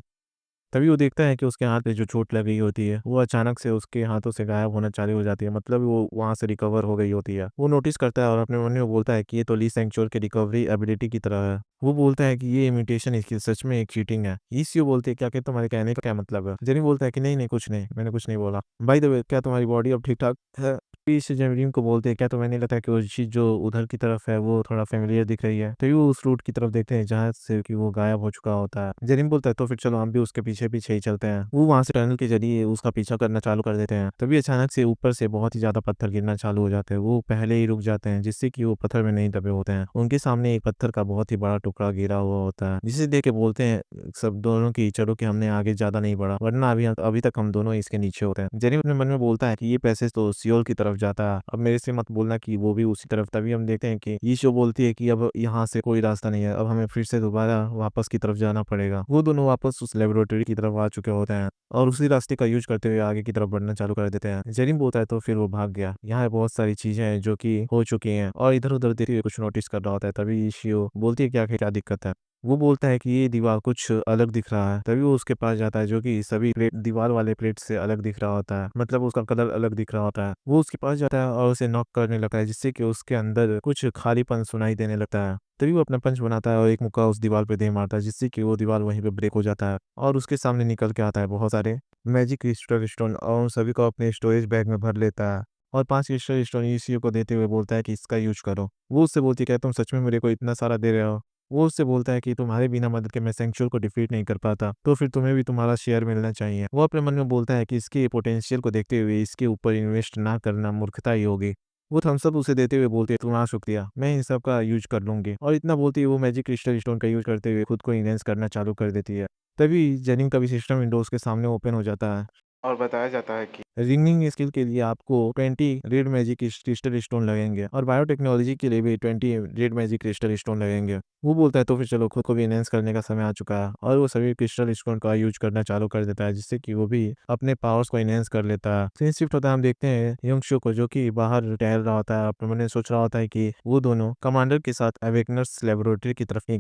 तभी वो देखता है कि उसके हाथ पे जो चोट लगी होती है, वो अचानक से उसके हाथों से गायब होना चालू हो जाती है, मतलब वो वहाँ से रिकवर हो गई होती है। वो नोटिस करता है और अपने मन में बोलता है कि ये तो ली सेंक्चुअल के रिकवरी एबिलिटी की तरह है। वो बोलता है कि ये इमिटेशन स्किल सच में एक चीटिंग है। ईसीओ बोलते हैं क्या कि तुम्हारे कहने का क्या मतलब है? जेनी बोलता है कि नहीं, नहीं कुछ नहीं, मैंने कुछ नहीं बोला। बाय द वे, क्या तुम्हारी बॉडी अब ठीक-ठाक है? इस जेनिम को बोलते हैं क्या तुम्हें नहीं लगता कि वो चीज़ जो उधर की तरफ है वो थोड़ा फ़ैमिलियर दिख रही है? तभी वो उस रूट की तरफ देखते हैं जहाँ से कि वो गायब हो चुका होता है। जेनिम बोलता है तो फिर चलो हम भी उसके पीछे-पीछे ही चलते हैं। वो वहाँ से टनल के ज़रिए उसका पीछा करना चालू कर देते हैं। तभी अचानक से ऊपर से बहुत ही ज़्यादा पत्थर गिरना चालू हो जाते हैं। वो पहले ही रुक जाते हैं जिससे कि वो पत्थर में नहीं दबे होते हैं। उनके सामने एक पत्थर का बहुत ही बड़ा टुकड़ा गिरा हुआ होता है जिसे देख के बोलते हैं सब दोनों की चलो कि हमने आगे ज़्यादा नहीं बढ़ा वरना अभी तक हम दोनों इसके नीचे होते हैं। जेनिम अपने मन में बोलता है कि ये पैसेज तो सियोल की तरफ जाता है, अब मेरे से मत बोलना कि वो भी उसी तरफ। तभी हम देखते हैं कि यीशु बोलती है कि अब यहाँ से कोई रास्ता नहीं है, अब हमें फिर से दोबारा वापस की तरफ जाना पड़ेगा। वो दोनों वापस उस लेबोरेटरी की तरफ आ चुके होते हैं और उसी रास्ते का यूज करते हुए आगे की तरफ बढ़ना चालू कर देते हैं। जेरिम बोलता है तो फिर वो भाग गया। यहाँ बहुत सारी चीजें हैं जो कि हो चुकी हैं और इधर उधर देखते हुए कुछ नोटिस कर रहा होता है। तभी यीशु बोलती है क्या क्या दिक्कत है? वो बोलता है कि ये दीवार कुछ अलग दिख रहा है। तभी वो उसके पास जाता है जो कि सभी प्लेट दीवार वाले प्लेट से अलग दिख रहा होता है, मतलब उसका कलर अलग दिख रहा होता है। वो उसके पास जाता है और उसे नॉक करने लगता है जिससे कि उसके अंदर कुछ खालीपन सुनाई देने लगता है। तभी वो अपना पंच बनाता है और एक मुक्का उस दीवार पे दे मारता है जिससे कि वो दीवार वहीं पे ब्रेक हो जाता है और उसके सामने निकल के आता है बहुत सारे मैजिक क्रिस्टल स्टोन और उन सभी को अपने स्टोरेज बैग में भर लेता है और 5 क्रिस्टल स्टोन ईसीयू को देते हुए बोलता है कि इसका यूज़ करो। वो उससे बोलती है क्या तुम सच में मेरे को इतना सारा दे रहे हो? वो उससे बोलता है कि तुम्हारे बिना मदद के मैं सेंचुअल को डिफीट नहीं कर पाता, तो फिर तुम्हें भी तुम्हारा शेयर मिलना चाहिए। वो अपने मन में बोलता है कि इसके पोटेंशियल को देखते हुए इसके ऊपर इन्वेस्ट ना करना मूर्खता ही होगी। वो थम्स अप उसे देते हुए बोलती है तुम्हारा शुक्रिया, मैं इन सब का यूज़ कर लूँगी और इतना बोलती है वो मैजिक क्रिस्टल स्टोन का यूज़ करते हुए खुद को इनहेंस करना चालू कर देती है। तभी जेनिंग का भी सिस्टम विंडोज़ के सामने ओपन हो जाता है और बताया जाता है कि रिंगिंग स्किल के लिए आपको 20 रेड मैजिक क्रिस्टल स्टोन लगेंगे और बायोटेक्नोलॉजी के लिए भी 20 रेड मैजिक क्रिस्टल स्टोन लगेंगे। वो बोलता है तो फिर चलो खुद को भी एनहांस करने का समय आ चुका है और वो सभी क्रिस्टल स्टोन का यूज करना चालू कर देता है जिससे कि वो भी अपने पावर्स को एनहांस कर लेता है। सीन शिफ्ट होता है, हम देखते हैं यंगशो को जो कि बाहर टहल रहा होता है, अपने मन में सोच रहा होता है कि वो दोनों कमांडर के साथ अवेकनर्स लेबोरेटरी की तरफ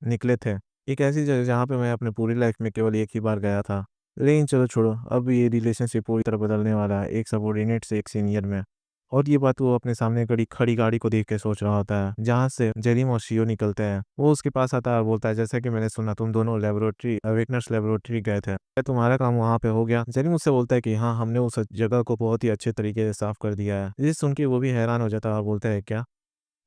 निकले थे। एक ऐसी जगह जहाँ पे मैं अपने पूरी लाइफ में केवल एक ही बार गया था। लेकिन चलो छोड़ो, अब ये रिलेशनशिप पूरी तरह बदलने वाला है, एक सबॉर्डिनेट से एक सीनियर में। और ये बात वो अपने सामने खड़ी खड़ी गाड़ी को देख के सोच रहा होता है, जहाँ से जेरिम और शियो निकलते हैं। वो उसके पास आता है और बोलता है जैसा कि मैंने सुना तुम दोनों लेबोरेटरी अवेकनर्स लेबोरेटरी गए थे, क्या तुम्हारा काम वहाँ पे हो गया? जेरिम उससे बोलता है कि हाँ, हमने उस जगह को बहुत ही अच्छे तरीके से साफ कर दिया है। ये सुन के वो भी हैरान हो जाता है और बोलता है क्या?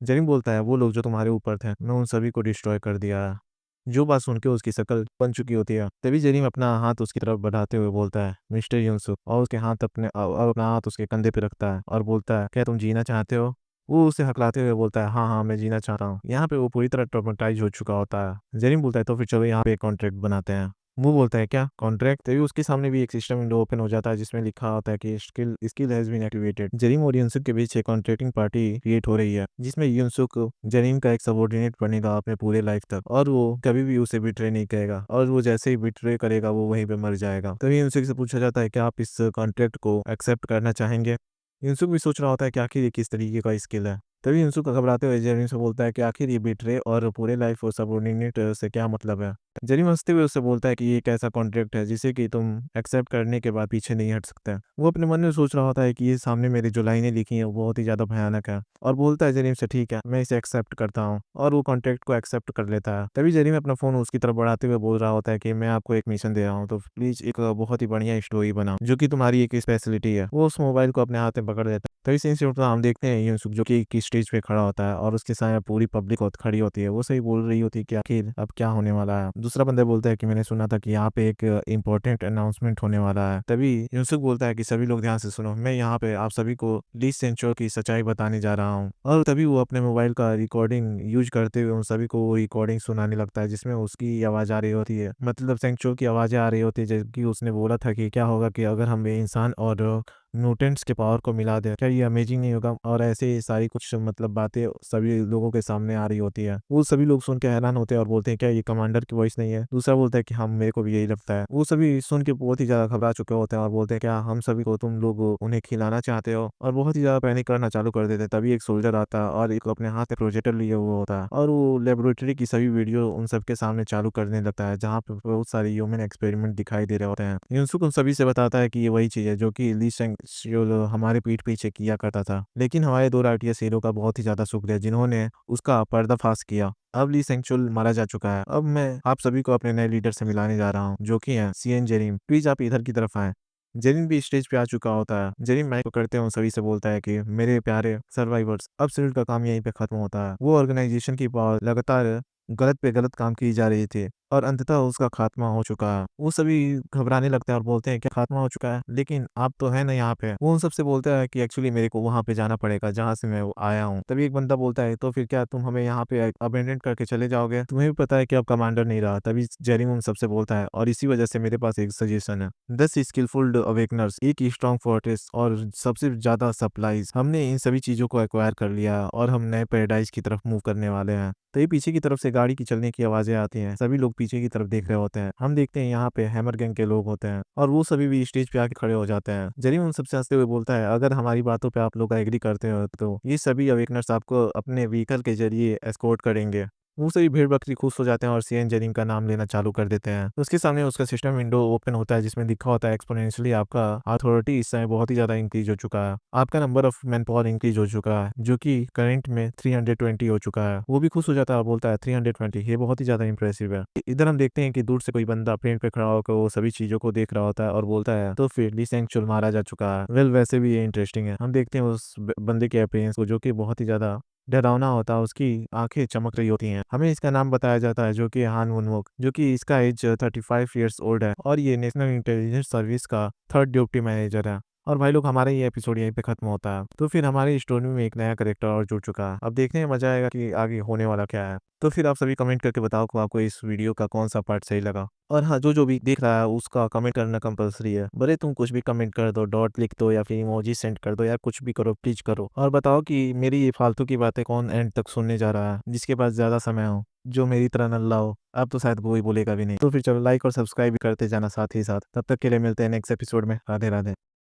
जेरिम बोलता है वो लोग जो तुम्हारे ऊपर थे, मैं उन सभी को डिस्ट्रॉय कर दिया है। जो बात सुन के उसकी शक्ल बन चुकी होती है। तभी जेरिम अपना हाथ उसकी तरफ बढ़ाते हुए बोलता है मिस्टर यूसुफ और उसके हाथ अपना हाथ उसके कंधे पे रखता है और बोलता है क्या तुम जीना चाहते हो? वो उसे हकलाते हुए बोलता है हाँ हाँ, मैं जीना चाहता हूँ। यहाँ पे वो पूरी तरह ट्रॉमेटाइज हो चुका होता है। जेरिम बोलता है तो फिर चलो यहाँ पे एक कॉन्ट्रैक्ट बनाते हैं। वो बोलता है क्या कॉन्ट्रैक्ट? तभी उसके सामने भी एक सिस्टम विंडो ओपन हो जाता है जिसमें लिखा होता है कि skill skill has been activated. Jerim और युनसुक के बीच एक कॉन्ट्रैक्टिंग पार्टी क्रिएट हो रही है जिसमें युनसुक जेरिम का एक सबॉर्डिनेट बनेगा अपने पूरे लाइफ तक और वो कभी भी उसे बिट्रे नहीं करेगा और वो जैसे ही बिट्रे करेगा वो वहीं पे मर जाएगा। तभी युनसुक से पूछा जाता है कि आप इस कॉन्ट्रैक्ट को एक्सेप्ट करना चाहेंगे? युनसुक भी सोच रहा होता है कि आखिर ये किस तरीके का स्किल है तभी युनसुक घबराते हुए जेरेमी से बोलता है कि आखिर ये बिट्रे और पूरे लाइफ और सबऑर्डिनेट से क्या मतलब है? जेरेमी हँसते हुए उससे बोलता है कि ये एक ऐसा कॉन्ट्रैक्ट है जिसे कि तुम एक्सेप्ट करने के बाद पीछे नहीं हट सकते। वो अपने मन में सोच रहा होता है कि ये सामने मेरी जो लाइनें लिखी हैं वो बहुत ही ज़्यादा भयानक है और बोलता है जेरेमी से ठीक है, मैं इसे एक्सेप्ट करता हूँ और वो कॉन्ट्रैक्ट को एक्सेप्ट कर लेता है। तभी जेरेमी अपना फ़ोन उसकी तरफ बढ़ाते हुए बोल रहा होता है कि मैं आपको एक मिशन दे रहा हूँ, तो प्लीज़ एक बहुत ही बढ़िया स्टोरी बनाओ जो कि तुम्हारी एक स्पेशलिटी है। वो उस मोबाइल को अपने हाथ में पकड़ लेता है। तभी सीन शिफ्ट होता है, हम देखते हैं युनसुक जो कि एक स्टेज पे खड़ा होता है और उसके सामने पूरी पब्लिक खड़ी होती है। वो सही बोल रही होती है कि आखिर अब क्या होने वाला है। दूसरा बंदा बोलता है कि मैंने सुना था कि यहाँ पे एक इम्पोर्टेंट अनाउंसमेंट होने वाला है। तभी युनसुक बोलता है कि सभी लोग ध्यान से सुनो, मैं यहाँ पे आप सभी को ली सेंचुर की सच्चाई बताने जा रहा हूँ। और तभी वो अपने मोबाइल का रिकॉर्डिंग यूज करते हुए उन सभी को वो रिकॉर्डिंग सुनाने लगता है जिसमें उसकी आवाज आ रही होती है, मतलब सेंचुर की आवाजें आ रही होती है, जबकि उसने बोला था कि क्या होगा कि अगर हम इंसान और म्यूटेंट्स के पावर को मिला दें, क्या ये अमेजिंग नहीं होगा? और ऐसे ही सारी कुछ मतलब बातें सभी लोगों के सामने आ रही होती है। वो सभी लोग सुन के हैरान होते हैं और बोलते हैं क्या ये कमांडर की वॉइस नहीं है? दूसरा बोलता है कि हाँ, मेरे को भी यही लगता है। वो सभी सुन के बहुत ही ज़्यादा घबरा चुके होते हैं और बोलते हैं क्या हम सभी को तुम लोग उन्हें खिलाना चाहते हो? और बहुत ही ज़्यादा पैनिक करना चालू कर देते हैं। तभी एक सोल्जर आता है और एक अपने हाथ में प्रोजेक्टर लिए हुआ होता है और वो लेबोरेटरी की सभी वीडियो उन सबके सामने चालू करने लगता है जहाँ पे बहुत सारे ह्यूमन एक्सपेरिमेंट दिखाई दे रहे होते हैं। युनसुक उन सभी से बताता है कि ये वही चीज़ है जो कि ली सेंगशुल हमारे पीठ पीछे किया करता था। लेकिन हमारे 2 राइटियर्स हीरो का बहुत ही ज़्यादा शुक्रिया जिन्होंने उसका पर्दाफाश किया। अब ली सेंगशुल मारा जा चुका है। अब मैं आप सभी को अपने नए लीडर से मिलाने जा रहा हूँ जो कि हैं सीएन जेरिम। प्लीज़ आप इधर की तरफ आएँ। जेरिन भी स्टेज पे आ चुका होता है। जेरिन माइक पकड़ते हुए उन सभी से बोलता है कि मेरे प्यारे सर्वाइवर्स, अब सिर्फ का काम यहीं पे खत्म होता है। वो ऑर्गेनाइजेशन की पावर लगातार गलत पे गलत काम की जा रही थी और अंततः उसका खात्मा हो चुका है। वो सभी घबराने लगते हैं और बोलते हैं क्या खात्मा हो चुका है? लेकिन आप तो है ना यहाँ पे। वो उन सबसे बोलता है कि एक्चुअली मेरे को वहाँ पे जाना पड़ेगा जहाँ से मैं आया हूँ। तभी एक बंदा बोलता है तो फिर क्या तुम हमें यहाँ पे अबेंडन करके चले जाओगे? तुम्हें भी पता है कि अब कमांडर नहीं रहा। तभी जेरिन उन सबसे बोलता है और इसी वजह से मेरे पास एक सजेशन है। 10 स्किलफुल अवेकनर्स, एक स्ट्रॉन्ग फोर्ट्रेस और सबसे ज्यादा सप्लाईज। हमने इन सभी चीजों को एक्वायर कर लिया और हम नए पैराडाइज की तरफ मूव करने वाले हैं। तो ये पीछे की तरफ से गाड़ी की चलने की आवाजें आती हैं। सभी लोग पीछे की तरफ देख रहे होते हैं। हम देखते हैं यहाँ पे हैमर गैंग के लोग होते हैं और वो सभी भी स्टेज पे आके खड़े हो जाते हैं। जरीम उन सबसे हंसते हुए बोलता है अगर हमारी बातों पे आप लोग एग्री करते हो तो ये सभी अवेकनर्स आपको अपने व्हीकल के जरिए एस्कॉर्ट करेंगे। वो सभी भेड़ बकरी खुश हो जाते हैं और सीएन जेनिंग का नाम लेना चालू कर देते हैं। उसके सामने उसका सिस्टम विंडो ओपन होता है जिसमें लिखा होता है एक्सपोनेंशियली आपका अथॉरिटी इस समय बहुत ही ज्यादा इंक्रीज हो चुका है। आपका number of man power increase हो चुका है जो कि करंट में 320 हो चुका है। वो भी खुश हो जाता है और बोलता है 320 ये बहुत ही ज्यादा इंप्रेसिव है। इधर हम देखते हैं कि दूर से कोई बंदा पेड़ पे खड़ा होकर वो सभी चीजों को देख रहा होता है और बोलता है तो फिर ली सेंगचुल मारा जा चुका है। वेल वैसे भी ये इंटरेस्टिंग है। हम देखते हैं उस बंदे के अपीयरेंस को जो कि बहुत ही ज्यादा डरावना होता है। उसकी आंखें चमक रही होती हैं। हमें इसका नाम बताया जाता है जो कि हान वुनवोक, जो कि इसका एज 35 ईयर्स ओल्ड है और ये नेशनल इंटेलिजेंस सर्विस का थर्ड डिप्टी मैनेजर है। और भाई लोग हमारा ये एपिसोड यहीं पे खत्म होता है। तो फिर हमारी स्टोरी में एक नया करेक्टर और जुड़ चुका है। अब देखने में मजा आएगा कि आगे होने वाला क्या है। तो फिर आप सभी कमेंट करके बताओ कि आपको इस वीडियो का कौन सा पार्ट सही लगा। और हाँ, जो जो भी देख रहा है उसका कमेंट करना कंपलसरी है। भले तुम कुछ भी कमेंट कर दो, डॉट लिख दो या फिर इमोजी सेंड कर दो या कुछ भी करो, प्लीज करो। और बताओ कि मेरी ये फालतू की बातें कौन एंड तक सुनने जा रहा है जिसके पास ज्यादा समय हो, जो मेरी तरह नल्ला हो। अब तो शायद कोई बोलेगा भी नहीं। तो फिर चलो लाइक और सब्सक्राइब भी करते जाना साथ ही साथ। तब तक के लिए मिलते हैं नेक्स्ट एपिसोड में। राधे राधे।